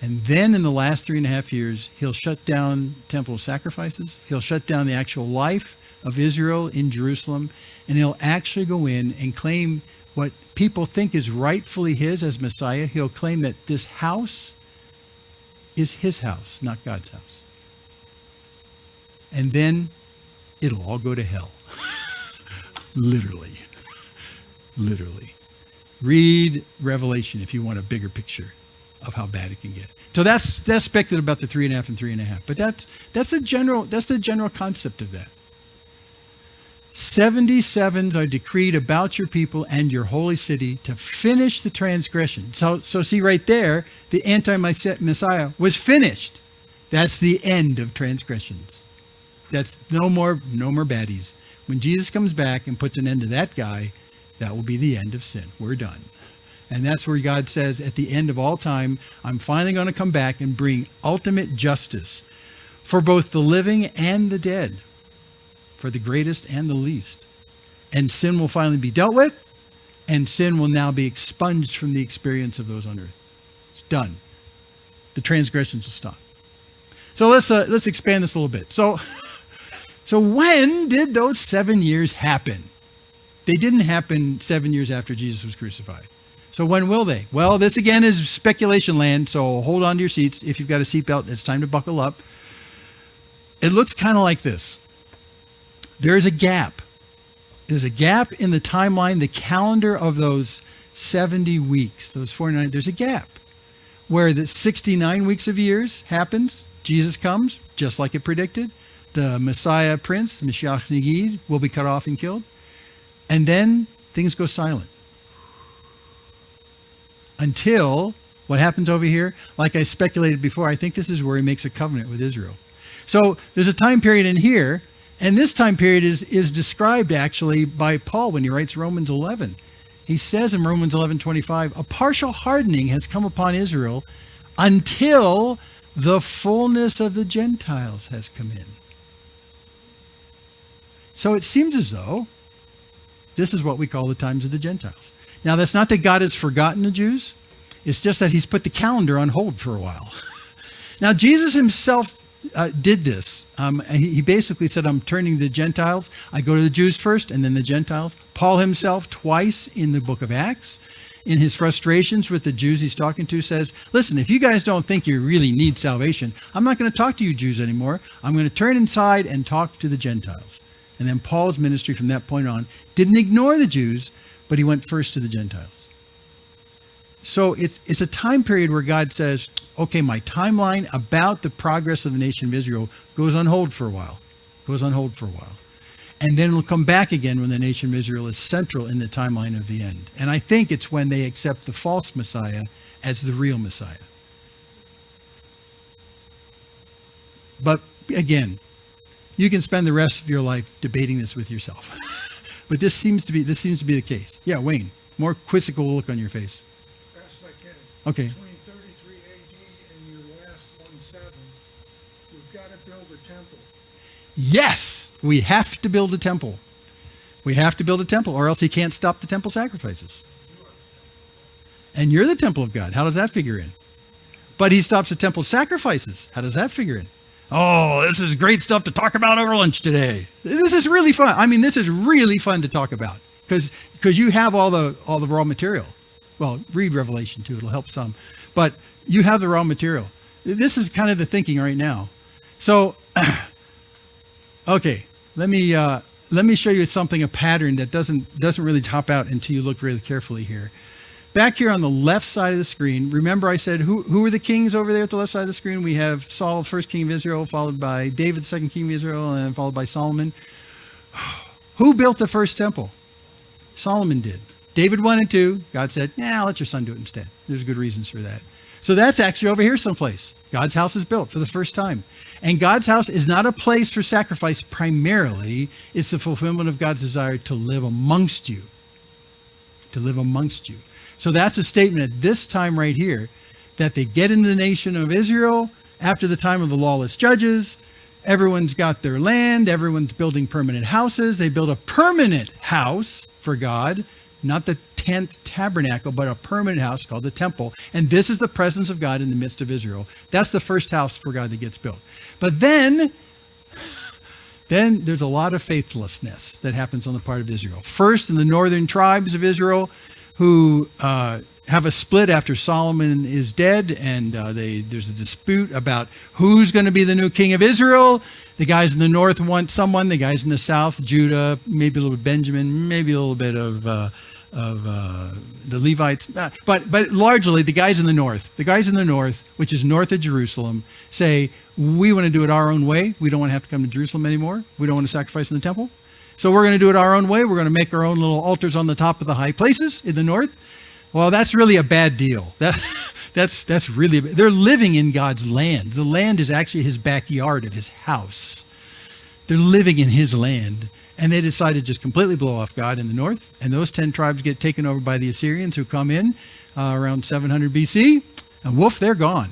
And then in the last 3.5 years, he'll shut down temple sacrifices. He'll shut down the actual life of Israel in Jerusalem. And he'll actually go in and claim what people think is rightfully his as Messiah. He'll claim that this house is his house, not God's house. And then it'll all go to hell. Literally. Literally. Read Revelation if you want a bigger picture of how bad it can get. So that's speculative about the 3.5 and 3.5. But that's the general concept of that. 77s are decreed about your people and your holy city to finish the transgression. So see right there, the anti-Messiah was finished. That's the end of transgressions. That's no more baddies. When Jesus comes back and puts an end to that guy, that will be the end of sin. We're done. And that's where God says, at the end of all time, I'm finally going to come back and bring ultimate justice for both the living and the dead, for the greatest and the least. And sin will finally be dealt with, and sin will now be expunged from the experience of those on earth. It's done. The transgressions will stop. So let's expand this a little bit. So when did those 7 years happen? They didn't happen 7 years after Jesus was crucified. So when will they? Well, this again is speculation land, so hold on to your seats. If you've got a seatbelt, it's time to buckle up. It looks kind of like this. There's a gap. There's a gap in the timeline, the calendar of those 70 weeks, those 49. There's a gap where the 69 weeks of years happens. Jesus comes, just like it predicted. The Messiah Prince, the Mashiach Negid, will be cut off and killed. And then things go silent. Until, what happens over here? Like I speculated before, I think this is where he makes a covenant with Israel. So there's a time period in here, and this time period is described actually by Paul when he writes Romans 11. He says in Romans 11:25, a partial hardening has come upon Israel until the fullness of the Gentiles has come in. So it seems as though this is what we call the times of the Gentiles. Now, that's not that God has forgotten the Jews. It's just that he's put the calendar on hold for a while. Now, Jesus himself did this. He basically said, I'm turning to the Gentiles. I go to the Jews first and then the Gentiles. Paul himself, twice in the book of Acts, in his frustrations with the Jews he's talking to, says, listen, if you guys don't think you really need salvation, I'm not going to talk to you Jews anymore. I'm going to turn inside and talk to the Gentiles. And then Paul's ministry from that point on didn't ignore the Jews, but he went first to the Gentiles. So it's a time period where God says, okay, my timeline about the progress of the nation of Israel goes on hold for a while. And then it'll come back again when the nation of Israel is central in the timeline of the end. And I think it's when they accept the false Messiah as the real Messiah. But again, you can spend the rest of your life debating this with yourself. But this seems to be the case. Yeah, Wayne, more quizzical look on your face. Best I can. Okay. Between 33 AD and your last 1/7, we've got to build a temple. Yes, we have to build a temple. We have to build a temple, or else he can't stop the temple sacrifices. And you're the temple of God. How does that figure in? But he stops the temple sacrifices. How does that figure in? Oh, this is great stuff to talk about over lunch today. This is really fun. I mean, this is really fun to talk about because you have all the raw material. Well, read Revelation too; it'll help some. But you have the raw material. This is kind of the thinking right now. So, okay, let me let me show you something, a pattern that doesn't really top out until you look really carefully here. Back here on the left side of the screen, remember I said, who are the kings over there at the left side of the screen? We have Saul, first king of Israel, followed by David, second king of Israel, and followed by Solomon. Who built the first temple? Solomon did. David wanted to. God said, "I'll let your son do it instead." There's good reasons for that. So that's actually over here someplace. God's house is built for the first time. And God's house is not a place for sacrifice primarily. It's the fulfillment of God's desire to live amongst you. To live amongst you. So that's a statement at this time right here, that they get into the nation of Israel after the time of the lawless judges. Everyone's got their land. Everyone's building permanent houses. They build a permanent house for God, not the tent tabernacle, but a permanent house called the temple. And this is the presence of God in the midst of Israel. That's the first house for God that gets built. But then there's a lot of faithlessness that happens on the part of Israel. First, in the northern tribes of Israel, who have a split after Solomon is dead, and there's a dispute about who's going to be the new king of Israel. The guys in the north want someone. The guys in the south, Judah, maybe a little bit Benjamin, maybe a little bit of the Levites. But largely, the guys in the north, which is north of Jerusalem, say, we want to do it our own way. We don't want to have to come to Jerusalem anymore. We don't want to sacrifice in the temple. So we're going to do it our own way. We're going to make our own little altars on the top of the high places in the north. Well, that's really a bad deal. That's really, they're living in God's land. The land is actually his backyard of his house. They're living in his land. And they decide to just completely blow off God in the north. And those 10 tribes get taken over by the Assyrians, who come in around 700 BC. And woof, they're gone.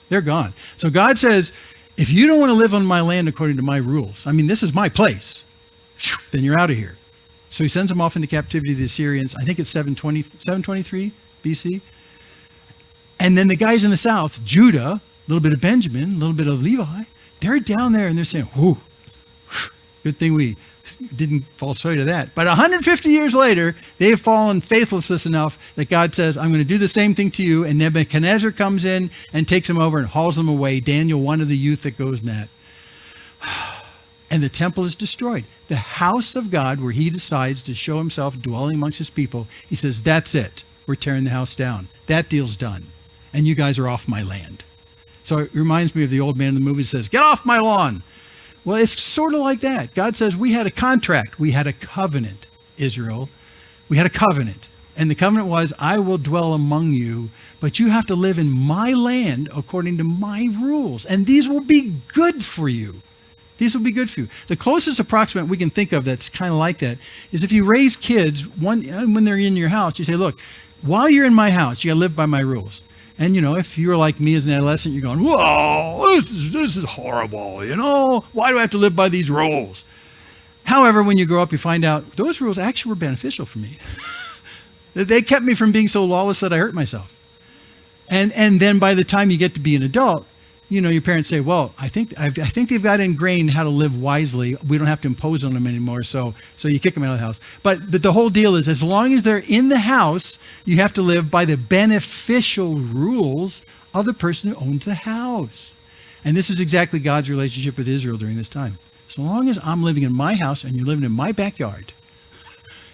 They're gone. So God says, if you don't want to live on my land according to my rules, I mean, this is my place, then you're out of here. So he sends them off into captivity to the Assyrians. I think it's 723 BC. And then the guys in the south, Judah, a little bit of Benjamin, a little bit of Levi, they're down there and they're saying, whoo, good thing we didn't fall prey to that. But 150 years later, they have fallen faithless enough that God says, I'm going to do the same thing to you. And Nebuchadnezzar comes in and takes them over and hauls them away. Daniel, one of the youth that goes in that. And the temple is destroyed. The house of God, where he decides to show himself dwelling amongst his people, he says, that's it. We're tearing the house down. That deal's done. And you guys are off my land. So it reminds me of the old man in the movie that says, get off my lawn. Well, it's sort of like that. God says, we had a contract. We had a covenant, Israel. We had a covenant. And the covenant was, I will dwell among you, but you have to live in my land according to my rules. And these will be good for you. These will be good for you. The closest approximate we can think of that's kind of like that is if you raise kids, when they're in your house, you say, look, while you're in my house, you got to live by my rules. And, if you're like me as an adolescent, you're going, whoa, this is horrible, Why do I have to live by these rules? However, when you grow up, you find out those rules actually were beneficial for me. They kept me from being so lawless that I hurt myself. And then by the time you get to be an adult, your parents say, well, I think they've got ingrained how to live wisely. We don't have to impose on them anymore. So you kick them out of the house. But the whole deal is, as long as they're in the house, you have to live by the beneficial rules of the person who owns the house. And this is exactly God's relationship with Israel during this time. So long as I'm living in my house and you're living in my backyard,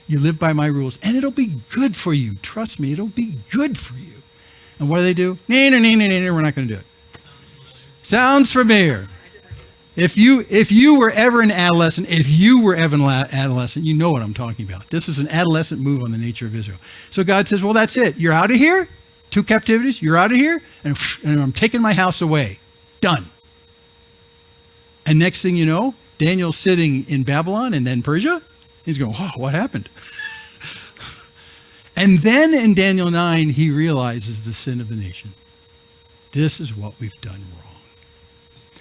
you live by my rules, and it'll be good for you. Trust me, it'll be good for you. And what do? We're not going to do it. Sounds familiar. If you were ever an adolescent, you know what I'm talking about. This is an adolescent move on the nature of Israel. So God says, well, that's it. You're out of here. 2 captivities. You're out of here. And I'm taking my house away. Done. And next thing you know, Daniel's sitting in Babylon and then Persia. He's going, oh, what happened? And then in Daniel 9, he realizes the sin of the nation. This is what we've done wrong.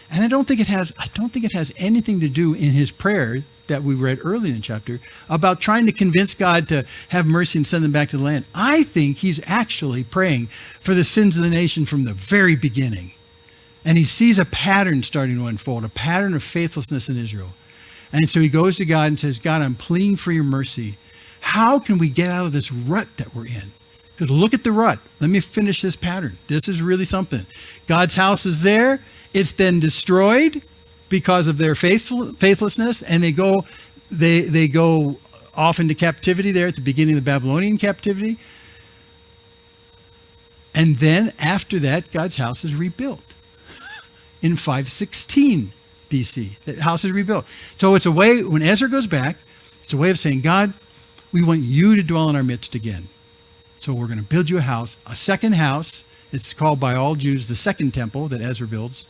And I don't think it has anything to do in his prayer that we read early in the chapter about trying to convince God to have mercy and send them back to the land. I think he's actually praying for the sins of the nation from the very beginning. And he sees a pattern starting to unfold, a pattern of faithlessness in Israel. And so he goes to God and says, God, I'm pleading for your mercy. How can we get out of this rut that we're in? Because look at the rut. Let me finish this pattern. This is really something. God's house is there. It's then destroyed because of their faithlessness, and they go they go off into captivity there at the beginning of the Babylonian captivity. And then after that, God's house is rebuilt in 516 BC. The house is rebuilt. So it's a way, when Ezra goes back, it's a way of saying, God, we want you to dwell in our midst again. So we're going to build you a second house. It's called by all Jews the second temple that Ezra builds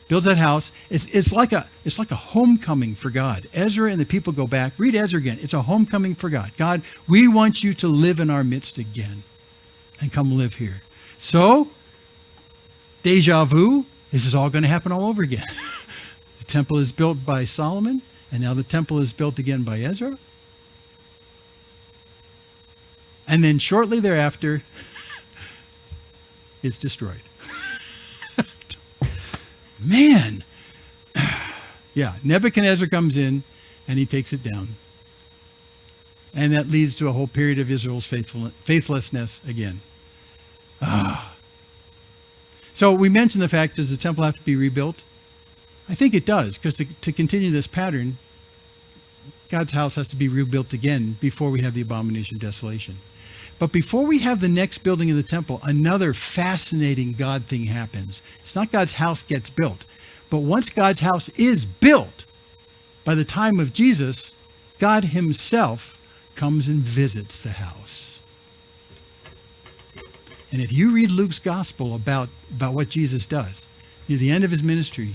that house. It's like a homecoming for God. Ezra and the people go back. Read Ezra again. It's a homecoming for God. God, we want you to live in our midst again and come live here. So, deja vu, this is all going to happen all over again. The temple is built by Solomon, and now the temple is built again by Ezra. And then shortly thereafter, it's destroyed. Man. Yeah, Nebuchadnezzar comes in and he takes it down. And that leads to a whole period of Israel's faithlessness again. So we mentioned the fact, does the temple have to be rebuilt? I think it does, because to continue this pattern, God's house has to be rebuilt again before we have the abomination of desolation. But before we have the next building of the temple, another fascinating God thing happens. It's not God's house gets built, but once God's house is built, by the time of Jesus, God himself comes and visits the house. And if you read Luke's gospel about what Jesus does, near the end of his ministry,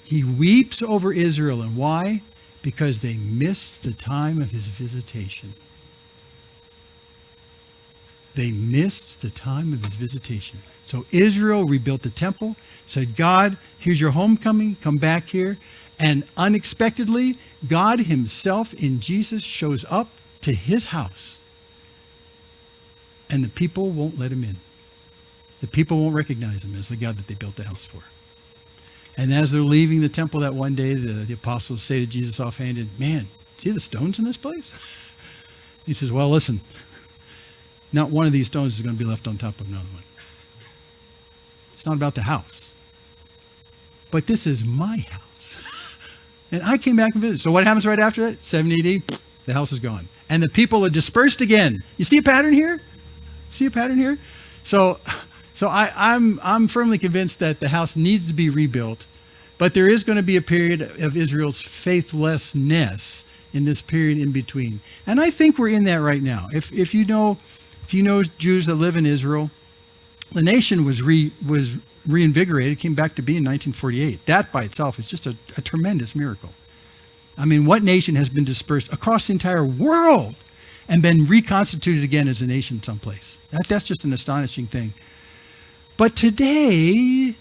he weeps over Israel. And why? Because they missed the time of his visitation. They missed the time of his visitation. So Israel rebuilt the temple, said, God, here's your homecoming, come back here. And unexpectedly, God himself in Jesus shows up to his house. And the people won't let him in. The people won't recognize him as the God that they built the house for. And as they're leaving the temple that one day, the apostles say to Jesus offhanded, man, see the stones in this place? He says, well, listen, not one of these stones is going to be left on top of another one. It's not about the house. But this is my house. And I came back and visited. So what happens right after that? 70 AD, the house is gone. And the people are dispersed again. You see a pattern here? See a pattern here? So I'm firmly convinced that the house needs to be rebuilt, but there is going to be a period of Israel's faithlessness in this period in between. And I think we're in that right now. If you know Jews that live in Israel, the nation was reinvigorated, came back to be in 1948. That by itself is just a tremendous miracle. I mean, what nation has been dispersed across the entire world and been reconstituted again as a nation someplace? That's just an astonishing thing. But today,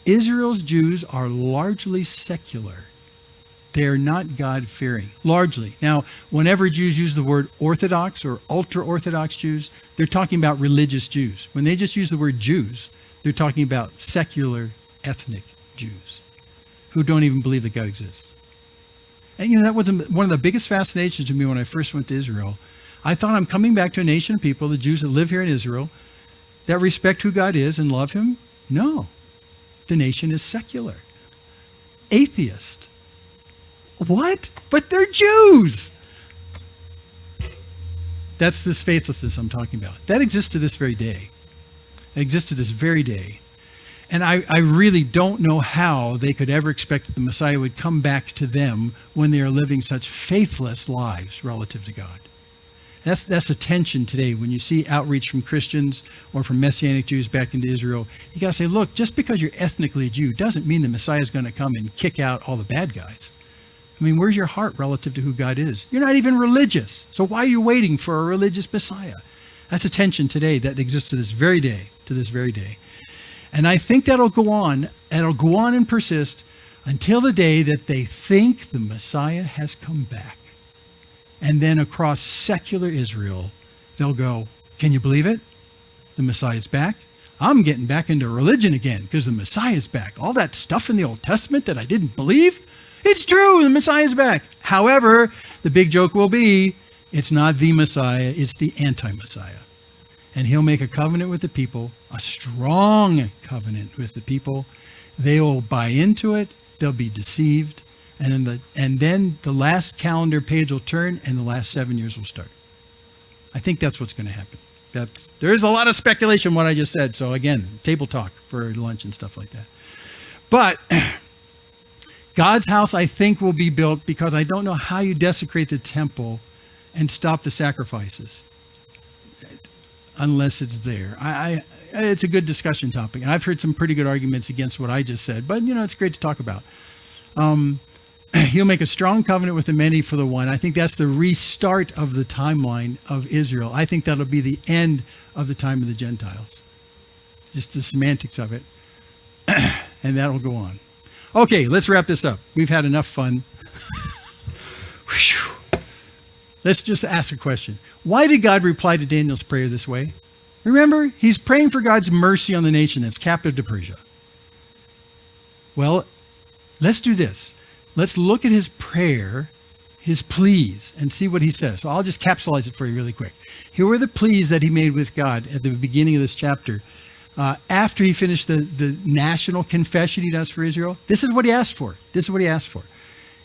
Israel's Jews are largely secular. They're not God-fearing, largely. Now, whenever Jews use the word Orthodox or ultra-Orthodox Jews, they're talking about religious Jews. When they just use the word Jews, they're talking about secular, ethnic Jews who don't even believe that God exists. And that was one of the biggest fascinations to me when I first went to Israel. I thought I'm coming back to a nation of people, the Jews that live here in Israel, that respect who God is and love him. No. The nation is secular. Atheist. What? But they're Jews. That's this faithlessness I'm talking about. That exists to this very day. It exists to this very day. And I really don't know how they could ever expect that the Messiah would come back to them when they are living such faithless lives relative to God. That's a tension today when you see outreach from Christians or from Messianic Jews back into Israel. You got to say, look, just because you're ethnically a Jew doesn't mean the Messiah is going to come and kick out all the bad guys. I mean, where's your heart relative to who God is? You're not even religious. So why are you waiting for a religious Messiah? That's a tension today that exists to this very day, And I think that'll go on and persist until the day that they think the Messiah has come back. And then across secular Israel, they'll go, can you believe it? The Messiah's back. I'm getting back into religion again because the Messiah's back. All that stuff in the Old Testament that I didn't believe, it's true, the Messiah's back. However, the big joke will be, it's not the Messiah, it's the anti-Messiah. And he'll make a covenant with the people, a strong covenant with the people. They will buy into it, they'll be deceived, and then the last calendar page will turn and the last 7 years will start. I think that's what's going to happen. There's a lot of speculation what I just said. So again, table talk for lunch and stuff like that. But God's house, I think, will be built because I don't know how you desecrate the temple and stop the sacrifices unless it's there. It's a good discussion topic. And I've heard some pretty good arguments against what I just said, but it's great to talk about. He'll make a strong covenant with the many for the one. I think that's the restart of the timeline of Israel. I think that'll be the end of the time of the Gentiles. Just the semantics of it. And that'll go on. Okay, let's wrap this up. We've had enough fun. Let's just ask a question. Why did God reply to Daniel's prayer this way? Remember, he's praying for God's mercy on the nation that's captive to Persia. Well, let's do this. Let's look at his prayer, his pleas, and see what he says. So I'll just capsulize it for you really quick. Here were the pleas that he made with God at the beginning of this chapter. After he finished the national confession he does for Israel, this is what he asked for. This is what he asked for.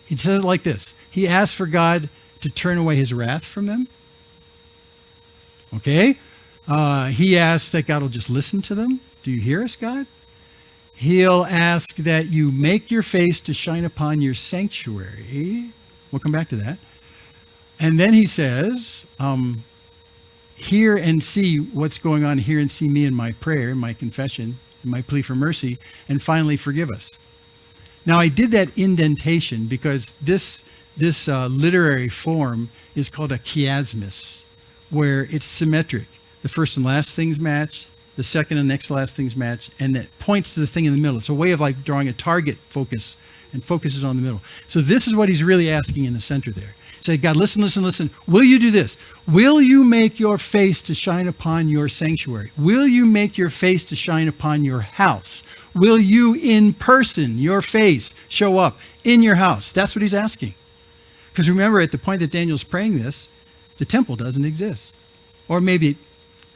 He says it like this. He asked for God to turn away his wrath from them. Okay? He asked that God will just listen to them. Do you hear us, God? He'll ask that you make your face to shine upon your sanctuary. We'll come back to that. And then he says, hear and see what's going on. Hear and see me in my prayer, in my confession, in my plea for mercy. And finally, forgive us. Now, I did that indentation because this literary form is called a chiasmus, where it's symmetric. The first and last things match. The second and next to last things match, and it points to the thing in the middle. It's a way of like drawing a target focus, and focuses on the middle. So this is what he's really asking in the center there. Say, God, listen, listen, listen. Will you do this? Will you make your face to shine upon your sanctuary? Will you make your face to shine upon your house? Will you in person, your face, show up in your house? That's what he's asking. Because remember, at the point that Daniel's praying this, the temple doesn't exist. Or maybe it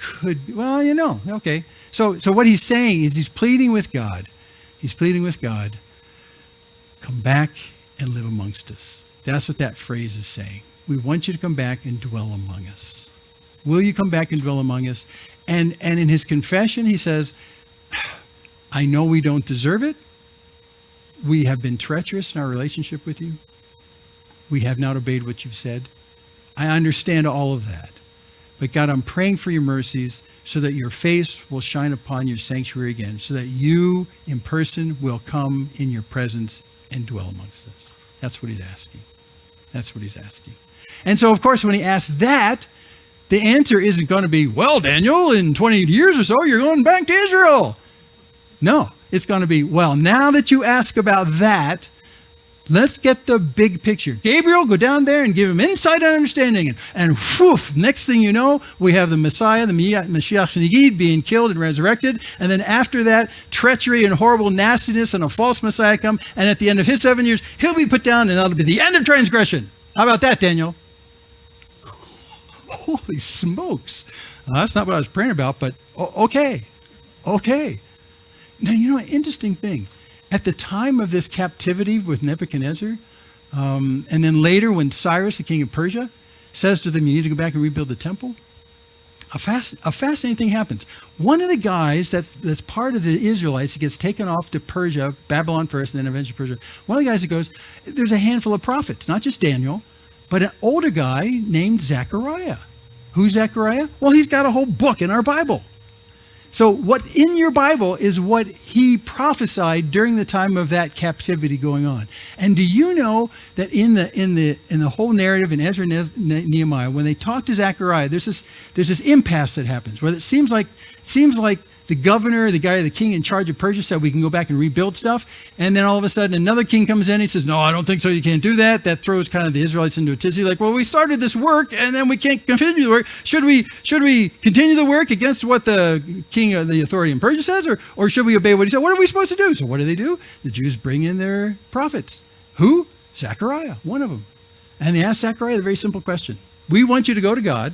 could be, well, okay. So what he's saying is he's pleading with God. He's pleading with God, come back and live amongst us. That's what that phrase is saying. We want you to come back and dwell among us. Will you come back and dwell among us? And in his confession, he says, I know we don't deserve it. We have been treacherous in our relationship with you. We have not obeyed what you've said. I understand all of that. But God, I'm praying for your mercies so that your face will shine upon your sanctuary again, so that you in person will come in your presence and dwell amongst us. That's what he's asking. That's what he's asking. And so, of course, when he asks that, the answer isn't going to be, well, Daniel, in 20 years or so, you're going back to Israel. No, it's going to be, well, now that you ask about that, let's get the big picture. Gabriel, go down there and give him insight and understanding. And whew, next thing you know, we have the Messiah, the Mashiach Shenigid, being killed and resurrected. And then after that, treachery and horrible nastiness and a false Messiah come. And at the end of his 7 years, he'll be put down and that'll be the end of transgression. How about that, Daniel? Holy smokes. That's not what I was praying about, but okay. Okay. Now, interesting thing. At the time of this captivity with Nebuchadnezzar, and then later when Cyrus, the king of Persia, says to them, you need to go back and rebuild the temple, a fascinating thing happens. One of the guys that's part of the Israelites gets taken off to Persia, Babylon first, and then eventually Persia. One of the guys that goes, there's a handful of prophets, not just Daniel, but an older guy named Zechariah. Who's Zechariah? Well, he's got a whole book in our Bible. So what in your Bible is what he prophesied during the time of that captivity going on. And do you know that in the whole narrative in Ezra and Nehemiah, when they talk to Zechariah, there's this impasse that happens where it seems like the governor, the king in charge of Persia said we can go back and rebuild stuff. And then all of a sudden another king comes in and he says, no, I don't think so. You can't do that. That throws kind of the Israelites into a tizzy. Like, well, we started this work and then we can't continue the work. Should we continue the work against what the king or the authority in Persia says? Or should we obey what he said? What are we supposed to do? So what do? The Jews bring in their prophets. Who? Zechariah, one of them. And they ask Zechariah the very simple question. We want you to go to God.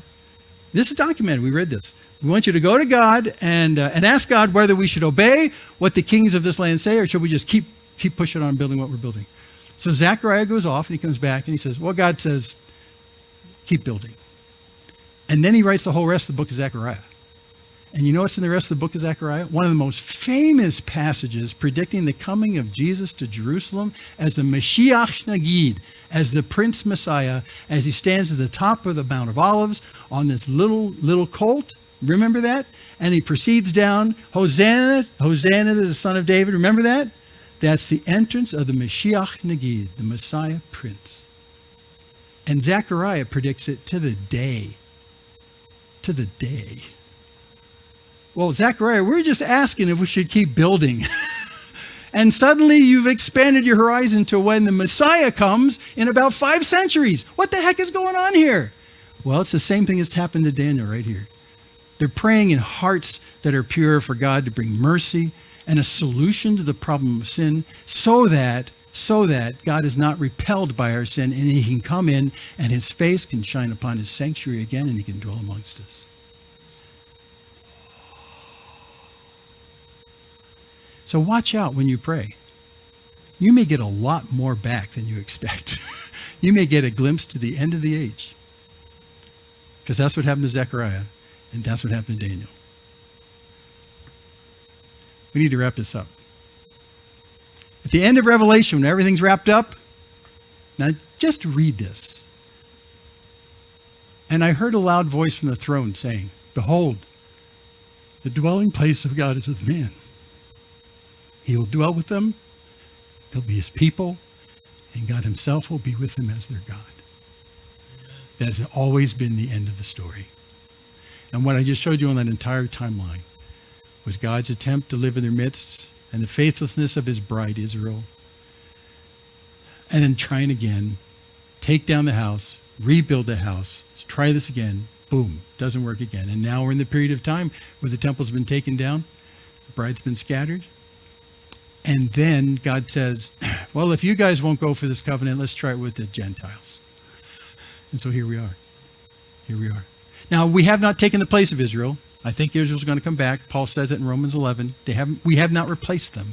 This is documented. We read this. We want you to go to God and ask God whether we should obey what the kings of this land say, or should we just keep pushing on building what we're building. So Zechariah goes off and he comes back and he says, well, God says, keep building. And then he writes the whole rest of the book of Zechariah. And you know what's in the rest of the book of Zechariah? One of the most famous passages predicting the coming of Jesus to Jerusalem as the Mashiach Nagid, as the Prince Messiah, as he stands at the top of the Mount of Olives on this little colt. Remember that? And he proceeds down, Hosanna, Hosanna to the Son of David. Remember that? That's the entrance of the Mashiach Nagid, the Messiah Prince. And Zechariah predicts it to the day. To the day. Well, Zechariah, we're just asking if we should keep building. And suddenly you've expanded your horizon to when the Messiah comes in about 5 centuries. What the heck is going on here? Well, it's the same thing that's happened to Daniel right here. They're praying in hearts that are pure for God to bring mercy and a solution to the problem of sin so that God is not repelled by our sin and he can come in and his face can shine upon his sanctuary again and he can dwell amongst us. So watch out when you pray. You may get a lot more back than you expect. You may get a glimpse to the end of the age. Because that's what happened to Zechariah, and that's what happened to Daniel. We need to wrap this up. At the end of Revelation, when everything's wrapped up, now just read this. And I heard a loud voice from the throne saying, behold, the dwelling place of God is with man. He will dwell with them. They'll be his people. And God himself will be with them as their God. That has always been the end of the story. And what I just showed you on that entire timeline was God's attempt to live in their midst and the faithlessness of his bride, Israel. And then trying again, take down the house, rebuild the house, try this again, boom, doesn't work again. And now we're in the period of time where the temple's been taken down, the bride's been scattered. And then God says, well, if you guys won't go for this covenant, let's try it with the Gentiles. And so here we are. Here we are. Now, we have not taken the place of Israel. I think Israel's going to come back. Paul says it in Romans 11. We have not replaced them.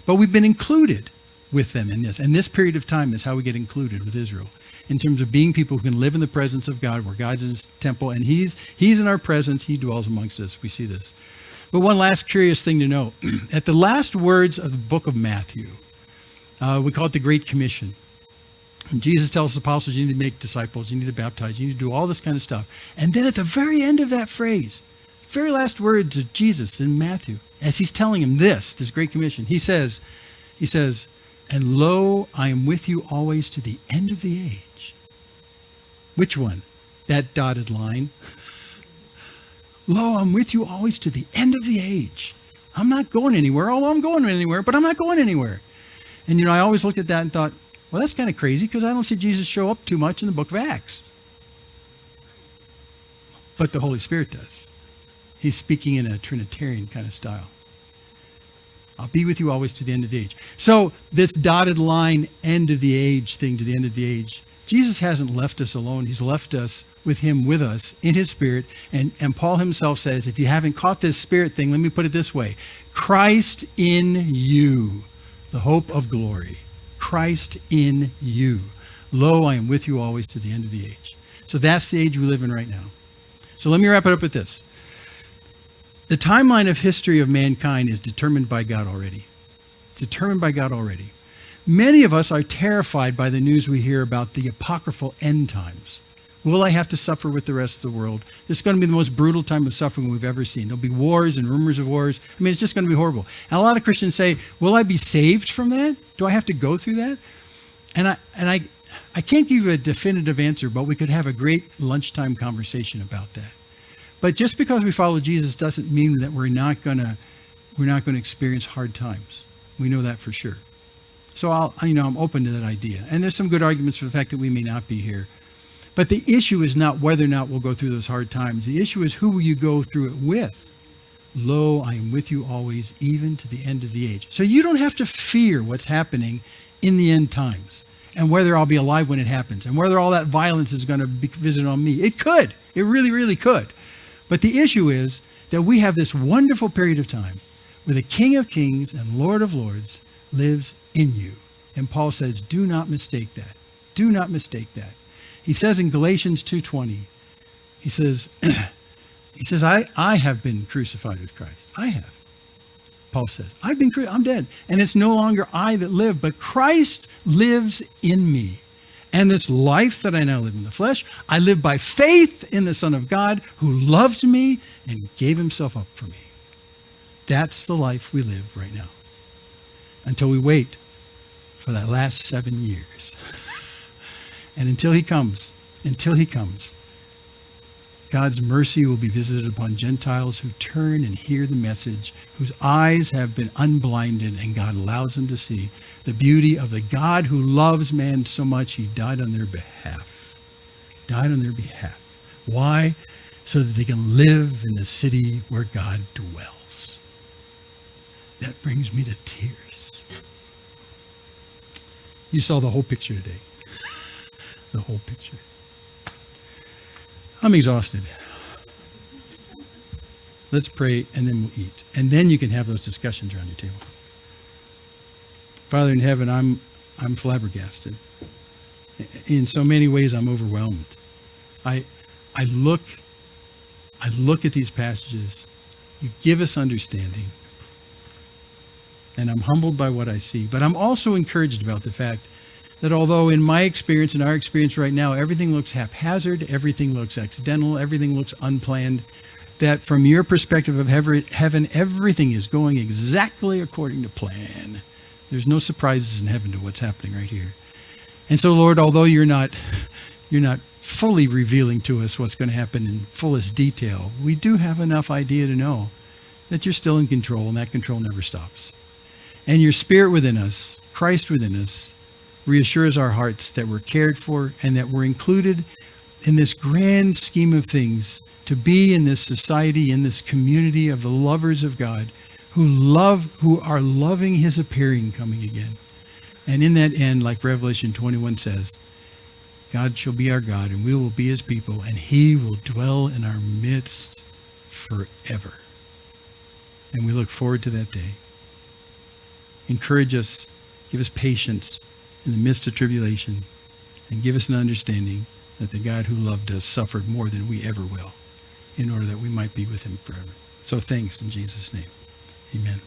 But we've been included with them in this. And this period of time is how we get included with Israel. In terms of being people who can live in the presence of God, where God's in his temple, and he's in our presence. He dwells amongst us. We see this. But one last curious thing to know. At the last words of the book of Matthew, we call it the Great Commission. And Jesus tells the apostles, you need to make disciples, you need to baptize, you need to do all this kind of stuff. And then at the very end of that phrase, very last words of Jesus in Matthew, as he's telling him this Great Commission, he says, and lo, I am with you always to the end of the age. Which one? That dotted line. Lo, I'm with you always to the end of the age. I'm not going anywhere. Oh, I'm going anywhere, but I'm not going anywhere. And, I always looked at that and thought, well, that's kind of crazy because I don't see Jesus show up too much in the book of Acts. But the Holy Spirit does. He's speaking in a Trinitarian kind of style. I'll be with you always to the end of the age. So this dotted line, end of the age thing to the end of the age, Jesus hasn't left us alone. He's left us with him, with us, in his Spirit. And Paul himself says, if you haven't caught this Spirit thing, let me put it this way. Christ in you, the hope of glory. Christ in you. Lo, I am with you always to the end of the age. So that's the age we live in right now. So let me wrap it up with this. The timeline of history of mankind is determined by God already. It's determined by God already. Many of us are terrified by the news we hear about the apocryphal end times. Will I have to suffer with the rest of the world? This is going to be the most brutal time of suffering we've ever seen. There'll be wars and rumors of wars. I mean, it's just going to be horrible. And a lot of Christians say, will I be saved from that? Do I have to go through that? And I can't give you a definitive answer, but we could have a great lunchtime conversation about that. But just because we follow Jesus doesn't mean that we're not going to experience hard times. We know that for sure. So I'm open to that idea. And there's some good arguments for the fact that we may not be here. But the issue is not whether or not we'll go through those hard times. The issue is who will you go through it with? Lo, I am with you always, even to the end of the age. So you don't have to fear what's happening in the end times and whether I'll be alive when it happens and whether all that violence is going to be visited on me. It could. It really, really could. But the issue is that we have this wonderful period of time where the King of Kings and Lord of Lords lives in you. And Paul says, do not mistake that. Do not mistake that. He says in Galatians 2:20, he says, I have been crucified with Christ. I have. Paul says, I'm dead. And it's no longer I that live, but Christ lives in me. And this life that I now live in the flesh, I live by faith in the Son of God who loved me and gave himself up for me. That's the life we live right now. Until we wait for that last 7 years. And until he comes, God's mercy will be visited upon Gentiles who turn and hear the message, whose eyes have been unblinded, and God allows them to see the beauty of the God who loves man so much he died on their behalf. Died on their behalf. Why? So that they can live in the city where God dwells. That brings me to tears. You saw the whole picture today. The whole picture. I'm exhausted. Let's pray and then we'll eat. And then you can have those discussions around your table. Father in heaven, I'm flabbergasted. In so many ways, I'm overwhelmed. I look at these passages. You give us understanding. And I'm humbled by what I see. But I'm also encouraged about the fact that although in my experience, in our experience right now, everything looks haphazard, everything looks accidental, everything looks unplanned, that from your perspective of heaven, everything is going exactly according to plan. There's no surprises in heaven to what's happening right here. And so, Lord, although you're not fully revealing to us what's going to happen in fullest detail, we do have enough idea to know that you're still in control, and that control never stops. And your Spirit within us, Christ within us, reassures our hearts that we're cared for and that we're included in this grand scheme of things to be in this society, in this community of the lovers of God who are loving his appearing coming again. And in that end, like Revelation 21 says, God shall be our God and we will be his people and he will dwell in our midst forever. And we look forward to that day. Encourage us, give us patience in the midst of tribulation, and give us an understanding that the God who loved us suffered more than we ever will in order that we might be with him forever. So thanks in Jesus' name. Amen.